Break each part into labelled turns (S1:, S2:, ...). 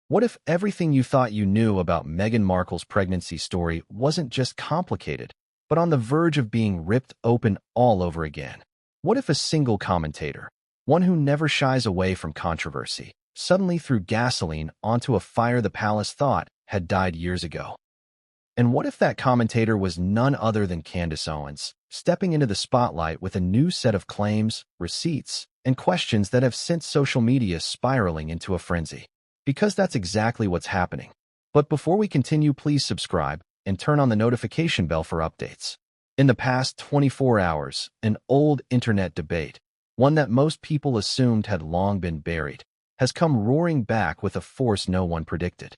S1: What if everything you thought you knew about Meghan Markle's pregnancy story wasn't just complicated, but on the verge of being ripped open all over again? What if a single commentator, one who never shies away from controversy, suddenly threw gasoline onto a fire the palace thought had died years ago? And what if that commentator was none other than Candace Owens, stepping into the spotlight with a new set of claims, receipts, and questions that have sent social media spiraling into a frenzy? Because that's exactly what's happening. But before we continue, please subscribe and turn on the notification bell for updates. In the past 24 hours, an old internet debate, one that most people assumed had long been buried, has come roaring back with a force no one predicted.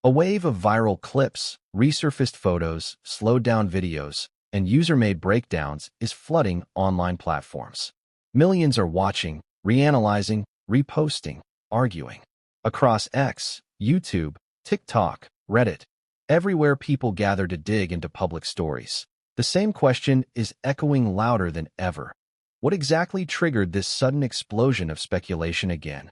S1: A wave of viral clips, resurfaced photos, slowed-down videos, and user-made breakdowns is flooding online platforms. Millions are watching, reanalyzing, reposting, arguing. Across X, YouTube, TikTok, Reddit, everywhere people gather to dig into public stories. The same question is echoing louder than ever. What exactly triggered this sudden explosion of speculation again?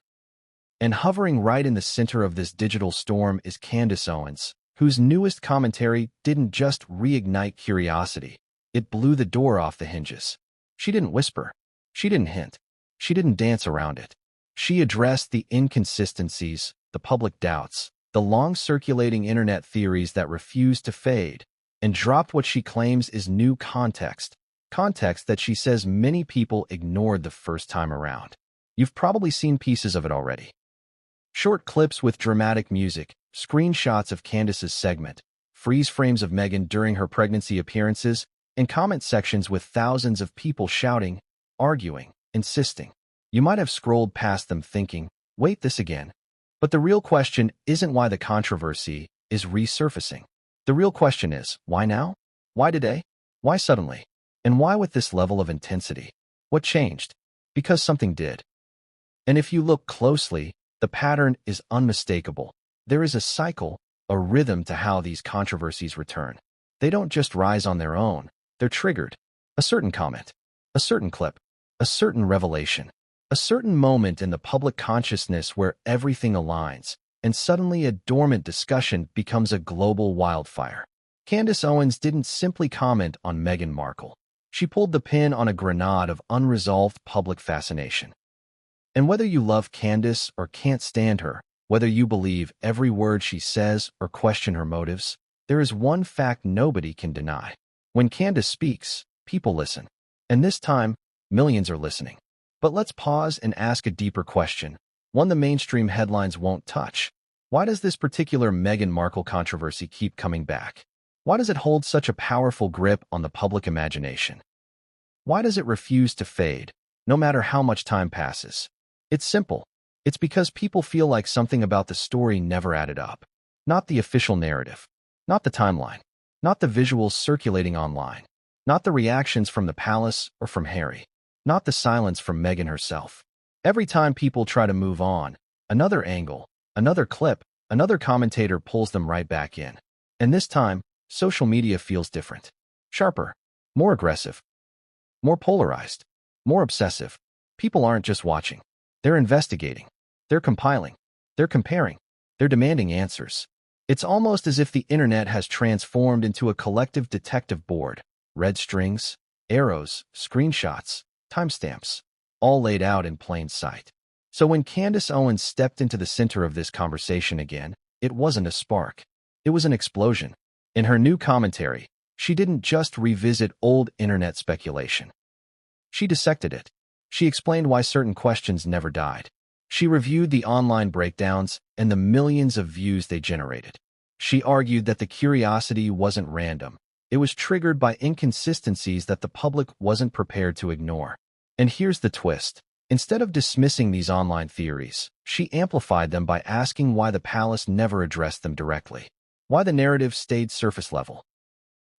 S1: And hovering right in the center of this digital storm is Candace Owens, whose newest commentary didn't just reignite curiosity, it blew the door off the hinges. She didn't whisper. She didn't hint. She didn't dance around it. She addressed the inconsistencies, the public doubts, the long-circulating internet theories that refuse to fade, and dropped what she claims is new context that she says many people ignored the first time around. You've probably seen pieces of it already. Short clips with dramatic music, screenshots of Candace's segment, freeze frames of Meghan during her pregnancy appearances, and comment sections with thousands of people shouting, arguing, insisting. You might have scrolled past them thinking, wait, this again. But the real question isn't why the controversy is resurfacing. The real question is, why now? Why today? Why suddenly? And why with this level of intensity? What changed? Because something did. And if you look closely, the pattern is unmistakable. There is a cycle, a rhythm to how these controversies return. They don't just rise on their own. They're triggered. A certain comment, a certain clip, a certain revelation, a certain moment in the public consciousness where everything aligns, and suddenly a dormant discussion becomes a global wildfire. Candace Owens didn't simply comment on Meghan Markle. She pulled the pin on a grenade of unresolved public fascination. And whether you love Candace or can't stand her, whether you believe every word she says or question her motives, there is one fact nobody can deny. When Candace speaks, people listen. And this time, millions are listening. But let's pause and ask a deeper question, one the mainstream headlines won't touch. Why does this particular Meghan Markle controversy keep coming back? Why does it hold such a powerful grip on the public imagination? Why does it refuse to fade, no matter how much time passes? It's simple. It's because people feel like something about the story never added up. Not the official narrative. Not the timeline. Not the visuals circulating online. Not the reactions from the palace or from Harry. Not the silence from Meghan herself. Every time people try to move on, another angle, another clip, another commentator pulls them right back in. And this time, social media feels different. Sharper. More aggressive. More polarized. More obsessive. People aren't just watching. They're investigating. They're compiling. They're comparing. They're demanding answers. It's almost as if the internet has transformed into a collective detective board. Red strings, arrows, screenshots, timestamps, all laid out in plain sight. So when Candace Owens stepped into the center of this conversation again, it wasn't a spark. It was an explosion. In her new commentary, she didn't just revisit old internet speculation. She dissected it. She explained why certain questions never died. She reviewed the online breakdowns and the millions of views they generated. She argued that the curiosity wasn't random. It was triggered by inconsistencies that the public wasn't prepared to ignore. And here's the twist. Instead of dismissing these online theories, she amplified them by asking why the palace never addressed them directly. Why the narrative stayed surface level.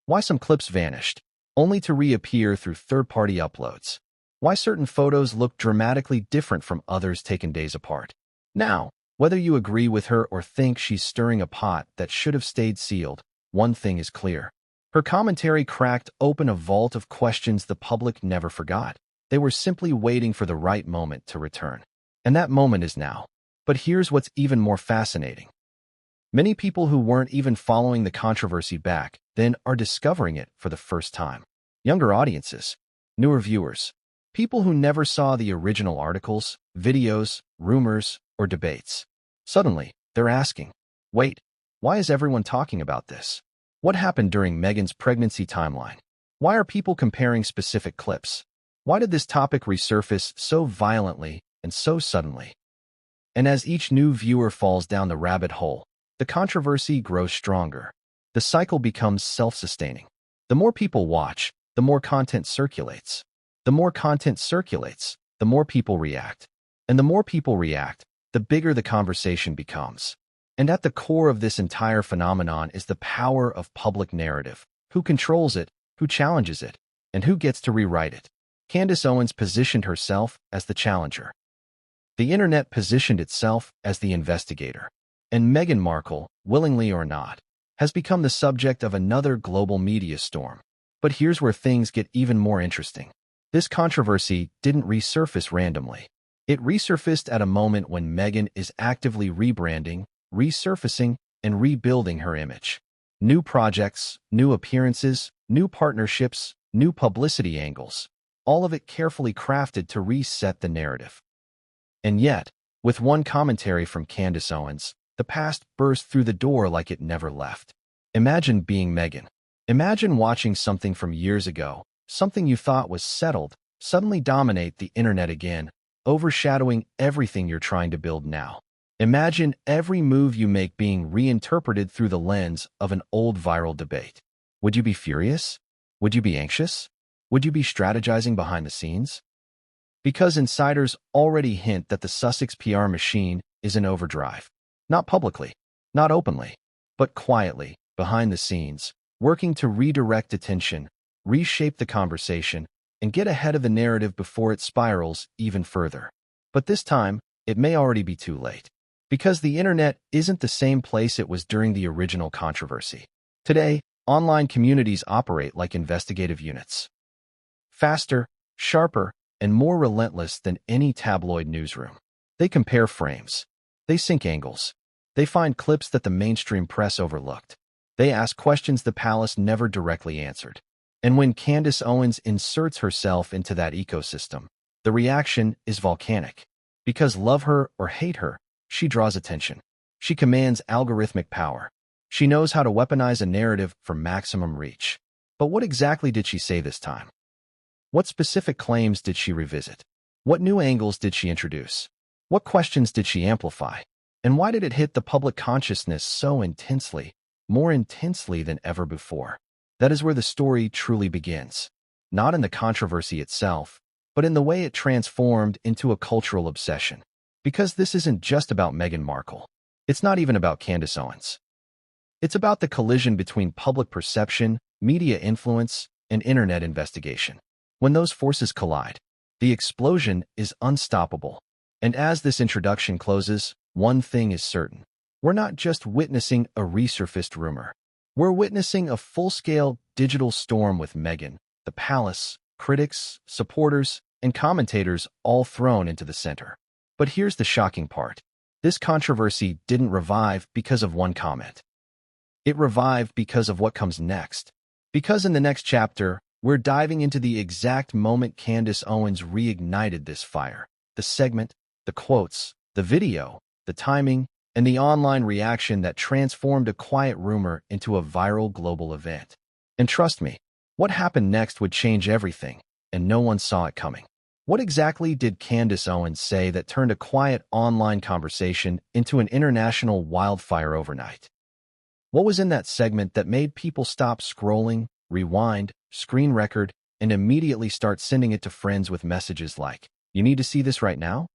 S1: Why some clips vanished, only to reappear through third-party uploads. Why certain photos look dramatically different from others taken days apart. Now, whether you agree with her or think she's stirring a pot that should have stayed sealed, one thing is clear. Her commentary cracked open a vault of questions the public never forgot. They were simply waiting for the right moment to return. And that moment is now. But here's what's even more fascinating. Many people who weren't even following the controversy back then are discovering it for the first time. Younger audiences, newer viewers, people who never saw the original articles, videos, rumors, or debates. Suddenly, they're asking, wait, why is everyone talking about this? What happened during Meghan's pregnancy timeline? Why are people comparing specific clips? Why did this topic resurface so violently and so suddenly? And as each new viewer falls down the rabbit hole, the controversy grows stronger. The cycle becomes self-sustaining. The more people watch, the more content circulates. The more content circulates, the more people react. And the more people react, the bigger the conversation becomes. And at the core of this entire phenomenon is the power of public narrative. Who controls it, who challenges it, and who gets to rewrite it? Candace Owens positioned herself as the challenger. The internet positioned itself as the investigator. And Meghan Markle, willingly or not, has become the subject of another global media storm. But here's where things get even more interesting. This controversy didn't resurface randomly. It resurfaced at a moment when Meghan is actively rebranding, resurfacing, and rebuilding her image. New projects, new appearances, new partnerships, new publicity angles. All of it carefully crafted to reset the narrative. And yet, with one commentary from Candace Owens, the past burst through the door like it never left. Imagine being Meghan. Imagine watching something from years ago, something you thought was settled, suddenly dominate the internet again, overshadowing everything you're trying to build now. Imagine every move you make being reinterpreted through the lens of an old viral debate. Would you be furious? Would you be anxious? Would you be strategizing behind the scenes? Because insiders already hint that the Sussex PR machine is in overdrive. Not publicly, not openly, but quietly, behind the scenes, working to redirect attention, reshape the conversation, and get ahead of the narrative before it spirals even further. But this time, it may already be too late. Because the internet isn't the same place it was during the original controversy. Today, online communities operate like investigative units. Faster, sharper, and more relentless than any tabloid newsroom. They compare frames. They sync angles. They find clips that the mainstream press overlooked. They ask questions the palace never directly answered. And when Candace Owens inserts herself into that ecosystem, the reaction is volcanic. Because love her or hate her, she draws attention. She commands algorithmic power. She knows how to weaponize a narrative for maximum reach. But what exactly did she say this time? What specific claims did she revisit? What new angles did she introduce? What questions did she amplify? And why did it hit the public consciousness so intensely, more intensely than ever before? That is where the story truly begins. Not in the controversy itself, but in the way it transformed into a cultural obsession. Because this isn't just about Meghan Markle. It's not even about Candace Owens. It's about the collision between public perception, media influence, and internet investigation. When those forces collide, the explosion is unstoppable. And as this introduction closes, one thing is certain. We're not just witnessing a resurfaced rumor. We're witnessing a full-scale digital storm with Meghan, the palace, critics, supporters, and commentators all thrown into the center. But here's the shocking part. This controversy didn't revive because of one comment. It revived because of what comes next. Because in the next chapter, we're diving into the exact moment Candace Owens reignited this fire. The segment, the quotes, the video, the timing, and the online reaction that transformed a quiet rumor into a viral global event. And trust me, what happened next would change everything, and no one saw it coming. What exactly did Candace Owens say that turned a quiet online conversation into an international wildfire overnight? What was in that segment that made people stop scrolling, rewind, screen record, and immediately start sending it to friends with messages like, "You need to see this right now?"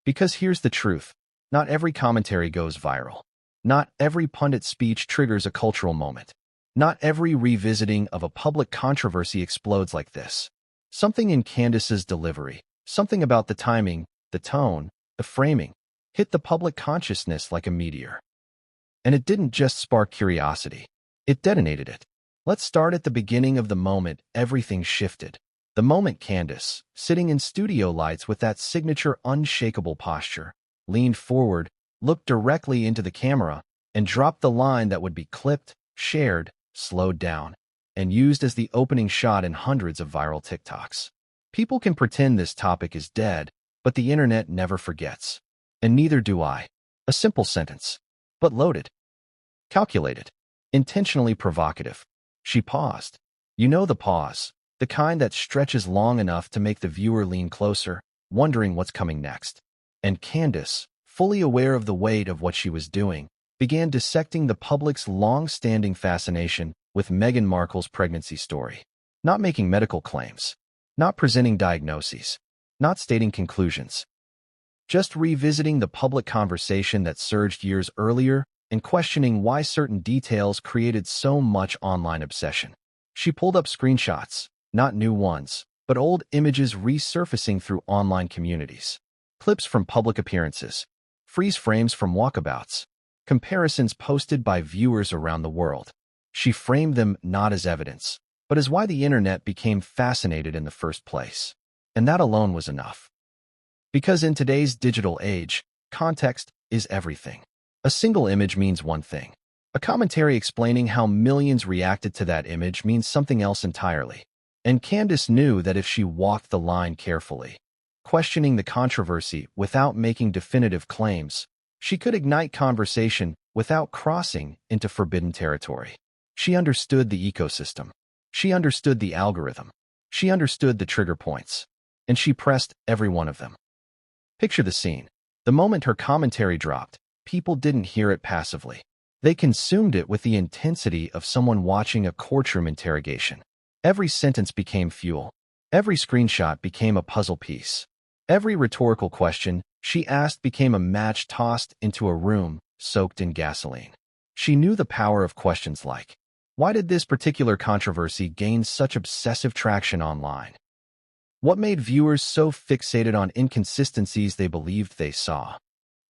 S1: Because here's the truth. Not every commentary goes viral. Not every pundit speech triggers a cultural moment. Not every revisiting of a public controversy explodes like this. Something in Candace's delivery, something about the timing, the tone, the framing, hit the public consciousness like a meteor. And it didn't just spark curiosity. It detonated it. Let's start at the beginning of the moment everything shifted. The moment Candace, sitting in studio lights with that signature unshakable posture, leaned forward, looked directly into the camera, and dropped the line that would be clipped, shared, slowed down, and used as the opening shot in hundreds of viral TikToks. People can pretend this topic is dead, but the internet never forgets. And neither do I. A simple sentence, but loaded. Calculated. Intentionally provocative. She paused. You know the pause, the kind that stretches long enough to make the viewer lean closer, wondering what's coming next. And Candace, fully aware of the weight of what she was doing, began dissecting the public's long-standing fascination with Meghan Markle's pregnancy story. Not making medical claims, not presenting diagnoses, not stating conclusions. Just revisiting the public conversation that surged years earlier and questioning why certain details created so much online obsession. She pulled up screenshots, not new ones, but old images resurfacing through online communities. Clips from public appearances, freeze frames from walkabouts, comparisons posted by viewers around the world. She framed them not as evidence, but as why the internet became fascinated in the first place. And that alone was enough. Because in today's digital age, context is everything. A single image means one thing. A commentary explaining how millions reacted to that image means something else entirely. And Candace knew that if she walked the line carefully, questioning the controversy without making definitive claims, she could ignite conversation without crossing into forbidden territory. She understood the ecosystem. She understood the algorithm. She understood the trigger points. And she pressed every one of them. Picture the scene. The moment her commentary dropped, people didn't hear it passively. They consumed it with the intensity of someone watching a courtroom interrogation. Every sentence became fuel. Every screenshot became a puzzle piece. Every rhetorical question she asked became a match tossed into a room soaked in gasoline. She knew the power of questions like, why did this particular controversy gain such obsessive traction online? What made viewers so fixated on inconsistencies they believed they saw?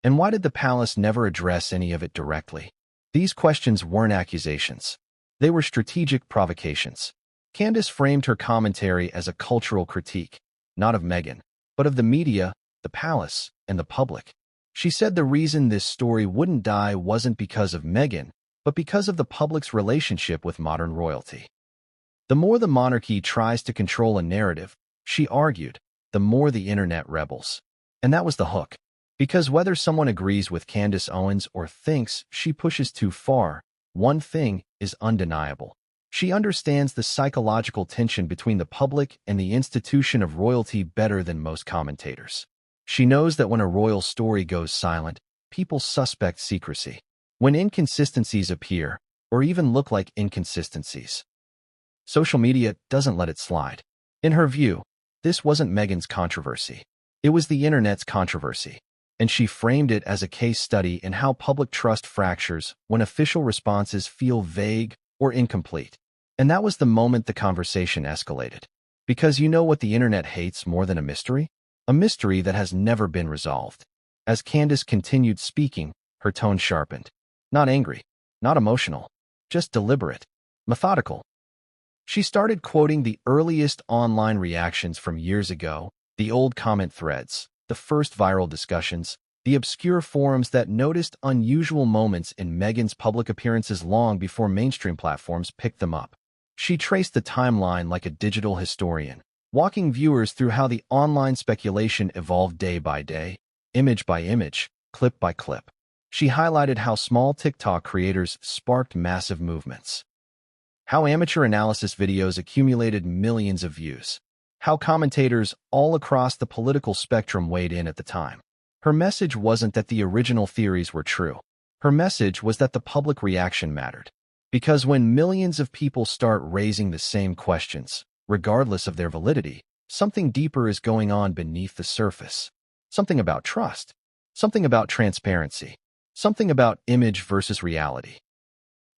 S1: And why did the palace never address any of it directly? These questions weren't accusations. They were strategic provocations. Candace framed her commentary as a cultural critique, not of Meghan, but of the media, the palace, and the public. She said the reason this story wouldn't die wasn't because of Meghan, but because of the public's relationship with modern royalty. The more the monarchy tries to control a narrative, she argued, the more the internet rebels. And that was the hook. Because whether someone agrees with Candace Owens or thinks she pushes too far, one thing is undeniable. She understands the psychological tension between the public and the institution of royalty better than most commentators. She knows that when a royal story goes silent, people suspect secrecy. When inconsistencies appear, or even look like inconsistencies, social media doesn't let it slide. In her view, this wasn't Meghan's controversy. It was the internet's controversy. And she framed it as a case study in how public trust fractures when official responses feel vague or incomplete. And that was the moment the conversation escalated. Because you know what the internet hates more than a mystery? A mystery that has never been resolved. As Candace continued speaking, her tone sharpened. Not angry, not emotional, just deliberate, methodical. She started quoting the earliest online reactions from years ago, the old comment threads, the first viral discussions, the obscure forums that noticed unusual moments in Meghan's public appearances long before mainstream platforms picked them up. She traced the timeline like a digital historian, walking viewers through how the online speculation evolved day by day, image by image, clip by clip. She highlighted how small TikTok creators sparked massive movements, how amateur analysis videos accumulated millions of views, how commentators all across the political spectrum weighed in at the time. Her message wasn't that the original theories were true. Her message was that the public reaction mattered. Because when millions of people start raising the same questions, regardless of their validity, something deeper is going on beneath the surface. Something about trust. Something about transparency. Something about image versus reality.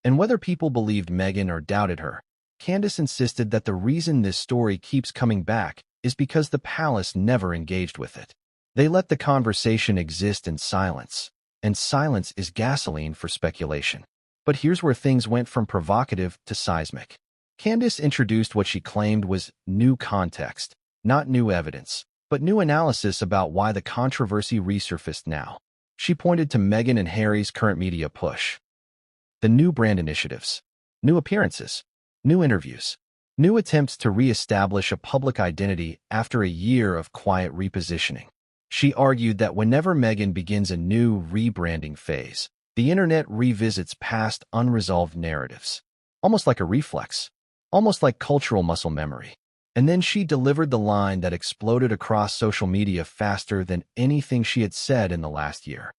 S1: And whether people believed Meghan or doubted her, Candace insisted that the reason this story keeps coming back is because the palace never engaged with it. They let the conversation exist in silence, and silence is gasoline for speculation. But here's where things went from provocative to seismic. Candace introduced what she claimed was new context, not new evidence, but new analysis about why the controversy resurfaced now. She pointed to Meghan and Harry's current media push. The new brand initiatives, new appearances, new interviews, new attempts to re-establish a public identity after a year of quiet repositioning. She argued that whenever Meghan begins a new rebranding phase, the internet revisits past unresolved narratives, almost like a reflex, almost like cultural muscle memory. And then she delivered the line that exploded across social media faster than anything she had said in the last year.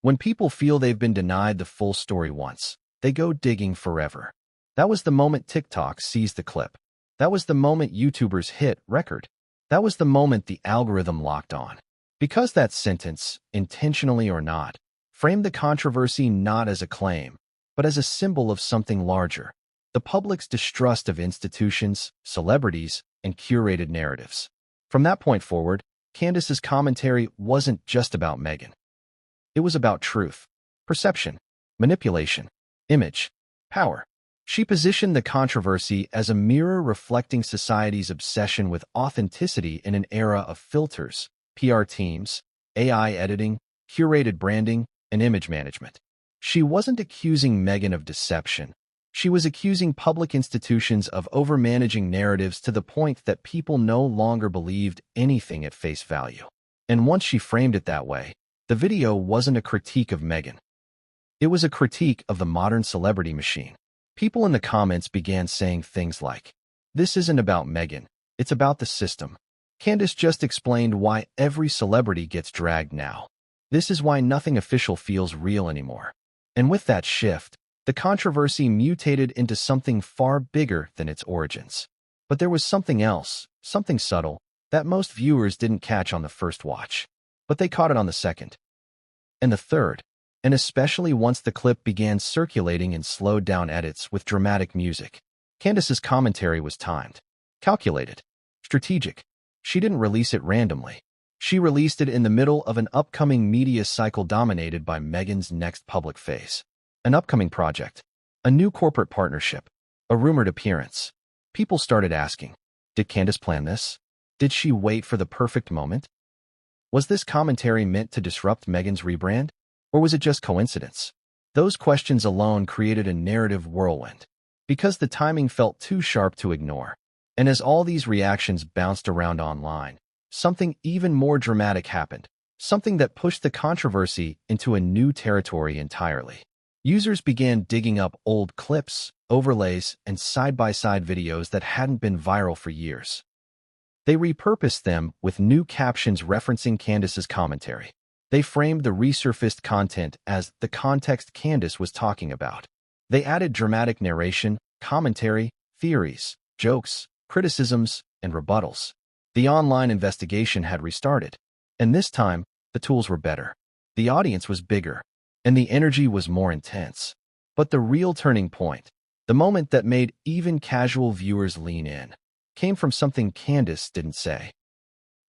S1: When people feel they've been denied the full story once, they go digging forever. That was the moment TikTok seized the clip. That was the moment YouTubers hit record. That was the moment the algorithm locked on. Because that sentence, intentionally or not, framed the controversy not as a claim, but as a symbol of something larger: the public's distrust of institutions, celebrities, and curated narratives. From that point forward, Candace's commentary wasn't just about Meghan. It was about truth, perception, manipulation, image, power. She positioned the controversy as a mirror reflecting society's obsession with authenticity in an era of filters, PR teams, AI editing, curated branding, and image management. She wasn't accusing Meghan of deception. She was accusing public institutions of overmanaging narratives to the point that people no longer believed anything at face value. And once she framed it that way, the video wasn't a critique of Meghan. It was a critique of the modern celebrity machine. People in the comments began saying things like, "This isn't about Meghan, it's about the system. Candace just explained why every celebrity gets dragged now. This is why nothing official feels real anymore." And with that shift, the controversy mutated into something far bigger than its origins. But there was something else, something subtle, that most viewers didn't catch on the first watch. But they caught it on the second, and the third, and especially once the clip began circulating in slowed-down edits with dramatic music. Candace's commentary was timed, calculated, strategic. She didn't release it randomly. She released it in the middle of an upcoming media cycle dominated by Meghan's next public phase. An upcoming project, a new corporate partnership, a rumored appearance. People started asking, did Candace plan this? Did she wait for the perfect moment? Was this commentary meant to disrupt Meghan's rebrand? Or was it just coincidence? Those questions alone created a narrative whirlwind, because the timing felt too sharp to ignore. And as all these reactions bounced around online, something even more dramatic happened, something that pushed the controversy into a new territory entirely. Users began digging up old clips, overlays, and side-by-side videos that hadn't been viral for years. They repurposed them with new captions referencing Candace's commentary. They framed the resurfaced content as the context Candace was talking about. They added dramatic narration, commentary, theories, jokes, criticisms, and rebuttals. The online investigation had restarted, and this time, the tools were better. The audience was bigger, and the energy was more intense. But the real turning point, the moment that made even casual viewers lean in, came from something Candace didn't say.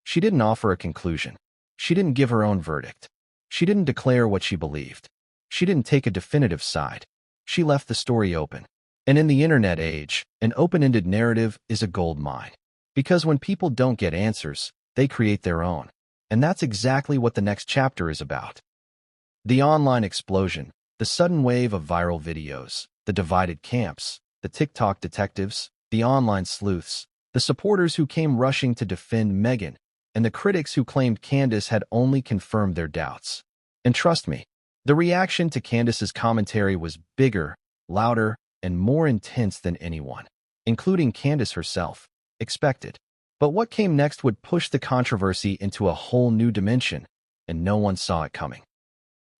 S1: She didn't offer a conclusion. She didn't give her own verdict. She didn't declare what she believed. She didn't take a definitive side. She left the story open. And in the internet age, an open-ended narrative is a gold mine. Because when people don't get answers, they create their own. And that's exactly what the next chapter is about. The online explosion, the sudden wave of viral videos, the divided camps, the TikTok detectives, the online sleuths, the supporters who came rushing to defend Meghan, and the critics who claimed Candace had only confirmed their doubts. And trust me, the reaction to Candace's commentary was bigger, louder, and more intense than anyone, including Candace herself, expected. But what came next would push the controversy into a whole new dimension, and no one saw it coming.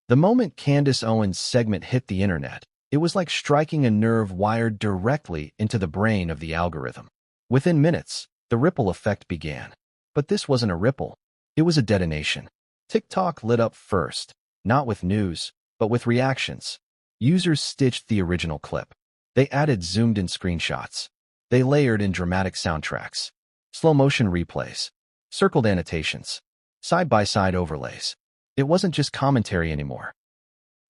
S1: The moment Candace Owens' segment hit the internet, it was like striking a nerve wired directly into the brain of the algorithm. Within minutes, the ripple effect began. But this wasn't a ripple. It was a detonation. TikTok lit up first, not with news, but with reactions. Users stitched the original clip. They added zoomed-in screenshots. They layered in dramatic soundtracks, slow-motion replays, circled annotations, side-by-side overlays. It wasn't just commentary anymore.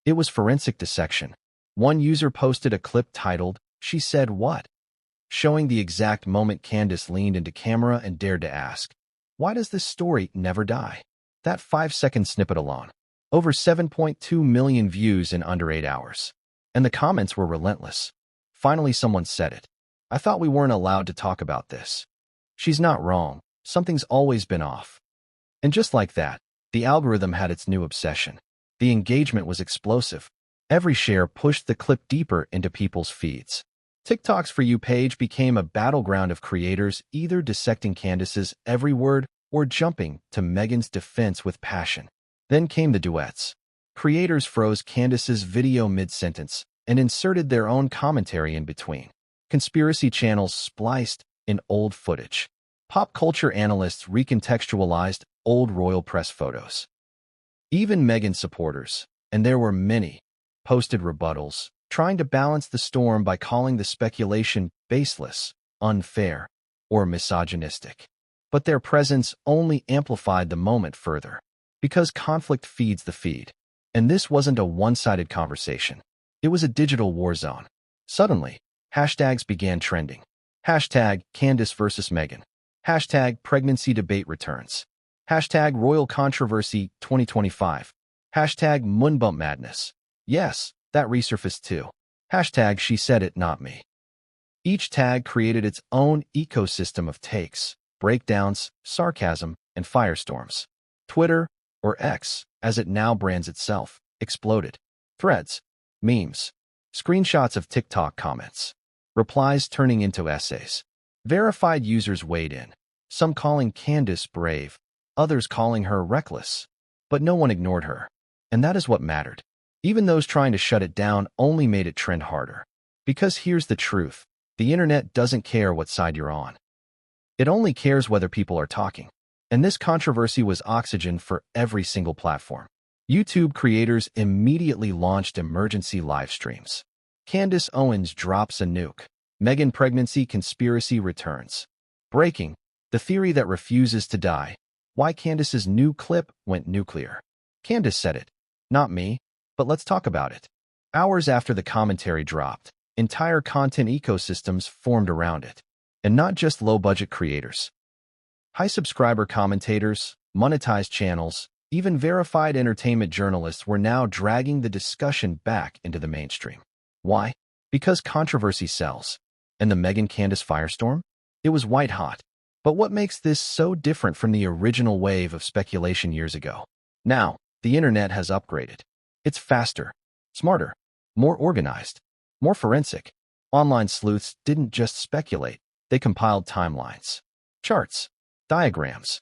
S1: It was forensic dissection. One user posted a clip titled, "She Said What?" showing the exact moment Candace leaned into camera and dared to ask, "Why does this story never die?" That 5-second snippet alone Over 7.2 million views in under 8 hours. And the comments were relentless. Finally, someone said it. I thought we weren't allowed to talk about this. She's not wrong. Something's always been off. And just like that, the algorithm had its new obsession. The engagement was explosive. Every share pushed the clip deeper into people's feeds. TikTok's For You page became a battleground of creators either dissecting Candace's every word or jumping to Meghan's defense with passion. Then came the duets. Creators froze Candace's video mid-sentence and inserted their own commentary in between. Conspiracy channels spliced in old footage. Pop culture analysts recontextualized old royal press photos. Even Meghan supporters, and there were many, posted rebuttals, trying to balance the storm by calling the speculation baseless, unfair, or misogynistic. But their presence only amplified the moment further, because conflict feeds the feed. And this wasn't a one-sided conversation. It was a digital war zone. Suddenly, hashtags began trending. Hashtag Candace versus Meghan. Hashtag pregnancy debate returns. Hashtag royal controversy 2025. Hashtag moonbump madness. Yes, that resurfaced too. Hashtag she said it, not me. Each tag created its own ecosystem of takes, breakdowns, sarcasm, and firestorms. Twitter, or X, as it now brands itself, exploded. Threads, memes, screenshots of TikTok comments, replies turning into essays. Verified users weighed in, some calling Candace brave, others calling her reckless. But no one ignored her. And that is what mattered. Even those trying to shut it down only made it trend harder. Because here's the truth. The internet doesn't care what side you're on. It only cares whether people are talking. And this controversy was oxygen for every single platform. YouTube creators immediately launched emergency live streams. Candace Owens drops a nuke. Meghan pregnancy conspiracy returns. Breaking, the theory that refuses to die. Why Candace's new clip went nuclear. Candace said it. Not me, but let's talk about it. Hours after the commentary dropped, entire content ecosystems formed around it. And not just low-budget creators. High subscriber commentators, monetized channels, even verified entertainment journalists were now dragging the discussion back into the mainstream. Why? Because controversy sells. And the Meghan-Candace firestorm? It was white hot. But what makes this so different from the original wave of speculation years ago? Now, the internet has upgraded. It's faster, smarter, more organized, more forensic. Online sleuths didn't just speculate. They compiled timelines, charts, diagrams,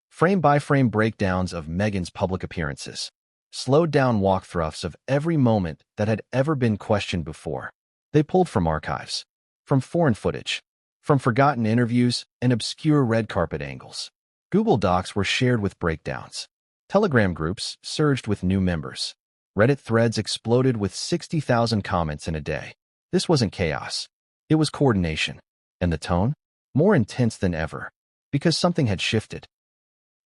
S1: frame-by-frame breakdowns of Meghan's public appearances, slowed-down walkthroughs of every moment that had ever been questioned before. They pulled from archives, from foreign footage, from forgotten interviews and obscure red carpet angles. Google Docs were shared with breakdowns. Telegram groups surged with new members. Reddit threads exploded with 60,000 comments in a day. This wasn't chaos. It was coordination. And the tone? More intense than ever. Because something had shifted.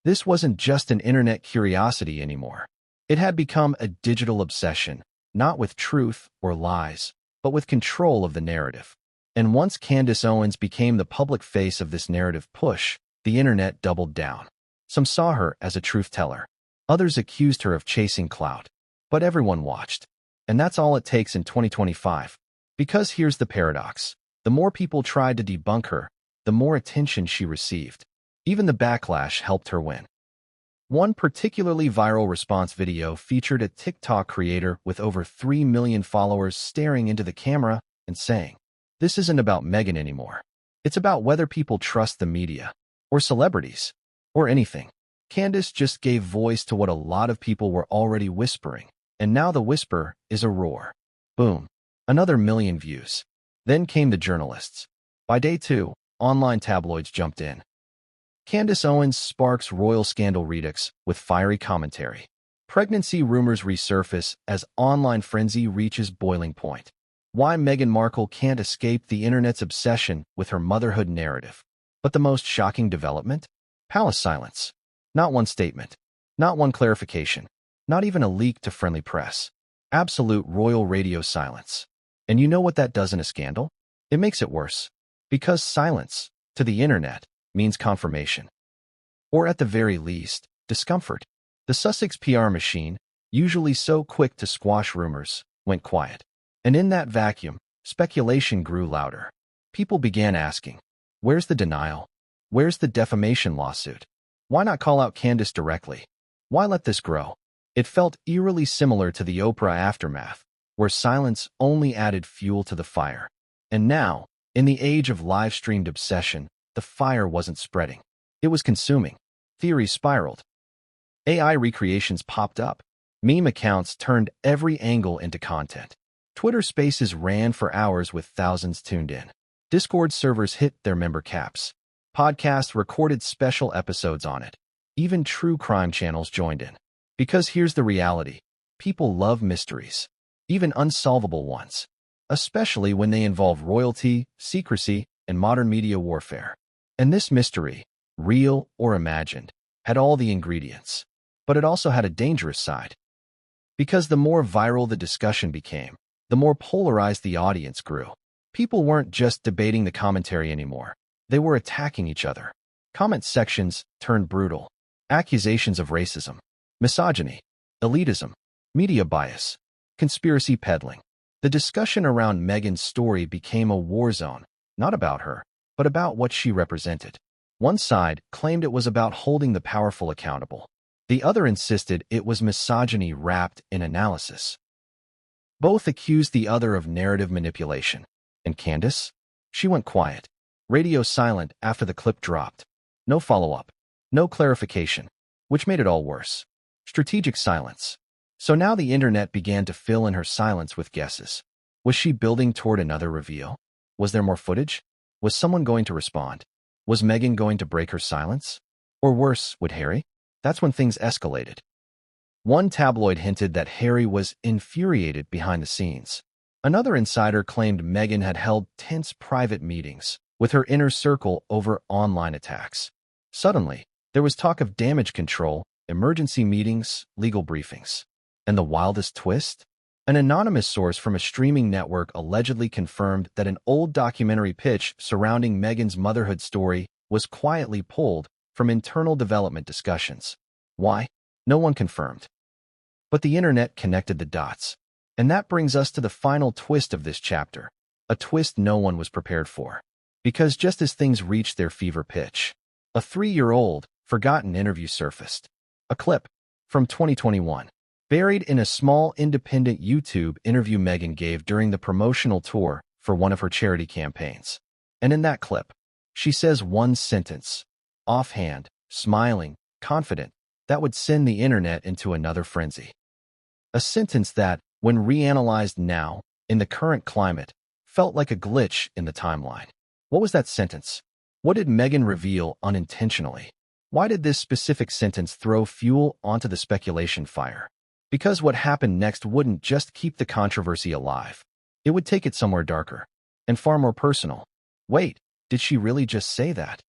S1: This wasn't just an internet curiosity anymore. It had become a digital obsession, not with truth or lies, but with control of the narrative. And once Candace Owens became the public face of this narrative push, the internet doubled down. Some saw her as a truth teller. Others accused her of chasing clout. But everyone watched. And that's all it takes in 2025. Because here's the paradox. The more people tried to debunk her, the more attention she received. Even the backlash helped her win. One particularly viral response video featured a TikTok creator with over 3 million followers staring into the camera and saying, "This isn't about Meghan anymore. It's about whether people trust the media, or celebrities, or anything." Candace just gave voice to what a lot of people were already whispering, and now the whisper is a roar. Boom. Another million views. Then came the journalists. By day 2, online tabloids jumped in. Candace Owens sparks royal scandal redux with fiery commentary. Pregnancy rumors resurface as online frenzy reaches boiling point. Why Meghan Markle can't escape the internet's obsession with her motherhood narrative. But the most shocking development? Palace silence. Not one statement. Not one clarification. Not even a leak to friendly press. Absolute royal radio silence. And you know what that does in a scandal? It makes it worse. Because silence, to the internet, means confirmation. Or at the very least, discomfort. The Sussex PR machine, usually so quick to squash rumors, went quiet. And in that vacuum, speculation grew louder. People began asking, where's the denial? Where's the defamation lawsuit? Why not call out Candace directly? Why let this grow? It felt eerily similar to the Oprah aftermath, where silence only added fuel to the fire. And now, in the age of live-streamed obsession, the fire wasn't spreading. It was consuming. Theories spiraled. AI recreations popped up. Meme accounts turned every angle into content. Twitter Spaces ran for hours with thousands tuned in. Discord servers hit their member caps. Podcasts recorded special episodes on it. Even true crime channels joined in. Because here's the reality. People love mysteries, even unsolvable ones, especially when they involve royalty, secrecy, and modern media warfare. And this mystery, real or imagined, had all the ingredients. But it also had a dangerous side. Because the more viral the discussion became, the more polarized the audience grew. People weren't just debating the commentary anymore. They were attacking each other. Comment sections turned brutal. Accusations of racism, misogyny, elitism, media bias, conspiracy peddling. The discussion around Meghan's story became a war zone, not about her, but about what she represented. One side claimed it was about holding the powerful accountable. The other insisted it was misogyny wrapped in analysis. Both accused the other of narrative manipulation. And Candace? She went quiet. Radio silent after the clip dropped. No follow-up. No clarification. Which made it all worse. Strategic silence. So now the internet began to fill in her silence with guesses. Was she building toward another reveal? Was there more footage? Was someone going to respond? Was Meghan going to break her silence? Or worse, would Harry? That's when things escalated. One tabloid hinted that Harry was infuriated behind the scenes. Another insider claimed Meghan had held tense private meetings with her inner circle over online attacks. Suddenly, there was talk of damage control, emergency meetings, legal briefings. And the wildest twist? An anonymous source from a streaming network allegedly confirmed that an old documentary pitch surrounding Meghan's motherhood story was quietly pulled from internal development discussions. Why? No one confirmed. But the internet connected the dots. And that brings us to the final twist of this chapter, a twist no one was prepared for. Because just as things reached their fever pitch, a 3-year-old, forgotten interview surfaced. A clip from 2021, buried in a small independent YouTube interview Meghan gave during the promotional tour for one of her charity campaigns. And in that clip, she says one sentence, offhand, smiling, confident, that would send the internet into another frenzy. A sentence that, when reanalyzed now, in the current climate, felt like a glitch in the timeline. What was that sentence? What did Meghan reveal unintentionally? Why did this specific sentence throw fuel onto the speculation fire? Because what happened next wouldn't just keep the controversy alive. It would take it somewhere darker and far more personal. Wait, did she really just say that?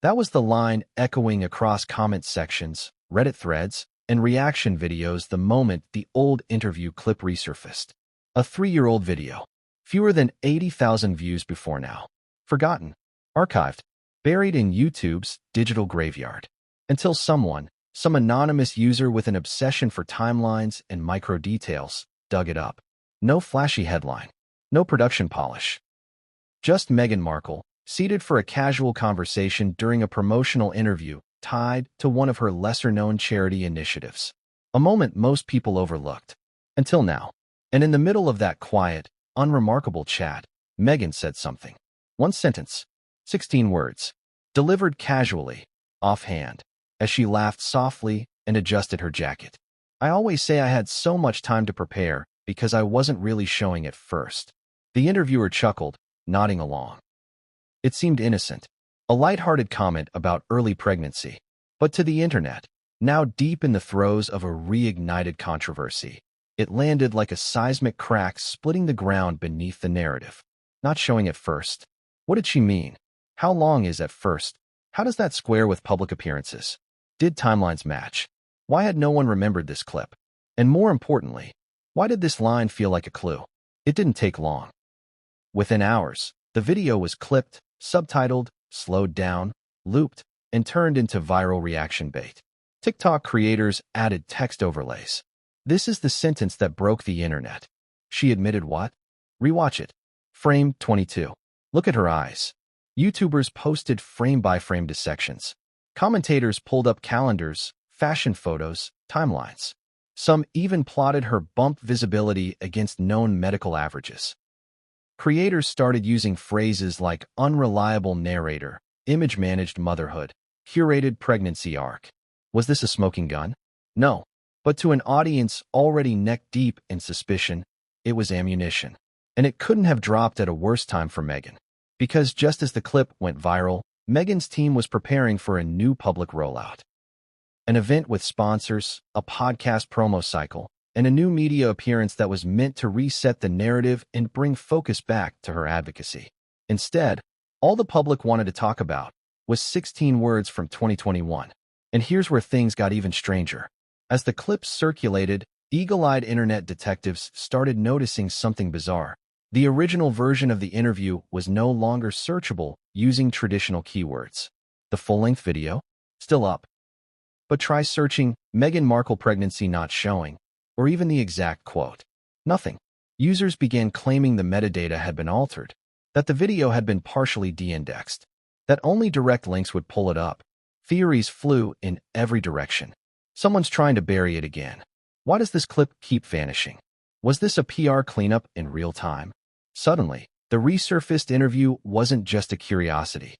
S1: That was the line echoing across comment sections, Reddit threads, and reaction videos the moment the old interview clip resurfaced. A 3-year-old video. Fewer than 80,000 views before now. Forgotten. Archived. Buried in YouTube's digital graveyard. Until someone, some anonymous user with an obsession for timelines and micro details, dug it up. No flashy headline. No production polish. Just Meghan Markle, seated for a casual conversation during a promotional interview tied to one of her lesser-known charity initiatives. A moment most people overlooked. Until now. And in the middle of that quiet, unremarkable chat, Meghan said something. One sentence. 16 words. Delivered casually, offhand, as she laughed softly and adjusted her jacket. I always say I had so much time to prepare because I wasn't really showing at first. The interviewer chuckled, nodding along. It seemed innocent. A light-hearted comment about early pregnancy. But to the internet, now deep in the throes of a reignited controversy, it landed like a seismic crack splitting the ground beneath the narrative. Not showing at first. What did she mean? How long is at first? How does that square with public appearances? Did timelines match? Why had no one remembered this clip? And more importantly, why did this line feel like a clue? It didn't take long. Within hours, the video was clipped, subtitled, slowed down, looped, and turned into viral reaction bait. TikTok creators added text overlays. This is the sentence that broke the internet. She admitted what? Rewatch it. Frame 22. Look at her eyes. YouTubers posted frame-by-frame dissections. Commentators pulled up calendars, fashion photos, timelines. Some even plotted her bump visibility against known medical averages. Creators started using phrases like unreliable narrator, image-managed motherhood, curated pregnancy arc. Was this a smoking gun? No. But to an audience already neck-deep in suspicion, it was ammunition. And it couldn't have dropped at a worse time for Meghan. Because just as the clip went viral, Meghan's team was preparing for a new public rollout. An event with sponsors, a podcast promo cycle, and a new media appearance that was meant to reset the narrative and bring focus back to her advocacy. Instead, all the public wanted to talk about was 16 words from 2021. And here's where things got even stranger. As the clips circulated, eagle-eyed internet detectives started noticing something bizarre. The original version of the interview was no longer searchable using traditional keywords. The full-length video? Still up. But try searching Meghan Markle pregnancy not showing, or even the exact quote. Nothing. Users began claiming the metadata had been altered, that the video had been partially de-indexed, that only direct links would pull it up. Theories flew in every direction. Someone's trying to bury it again. Why does this clip keep vanishing? Was this a PR cleanup in real time? Suddenly, the resurfaced interview wasn't just a curiosity.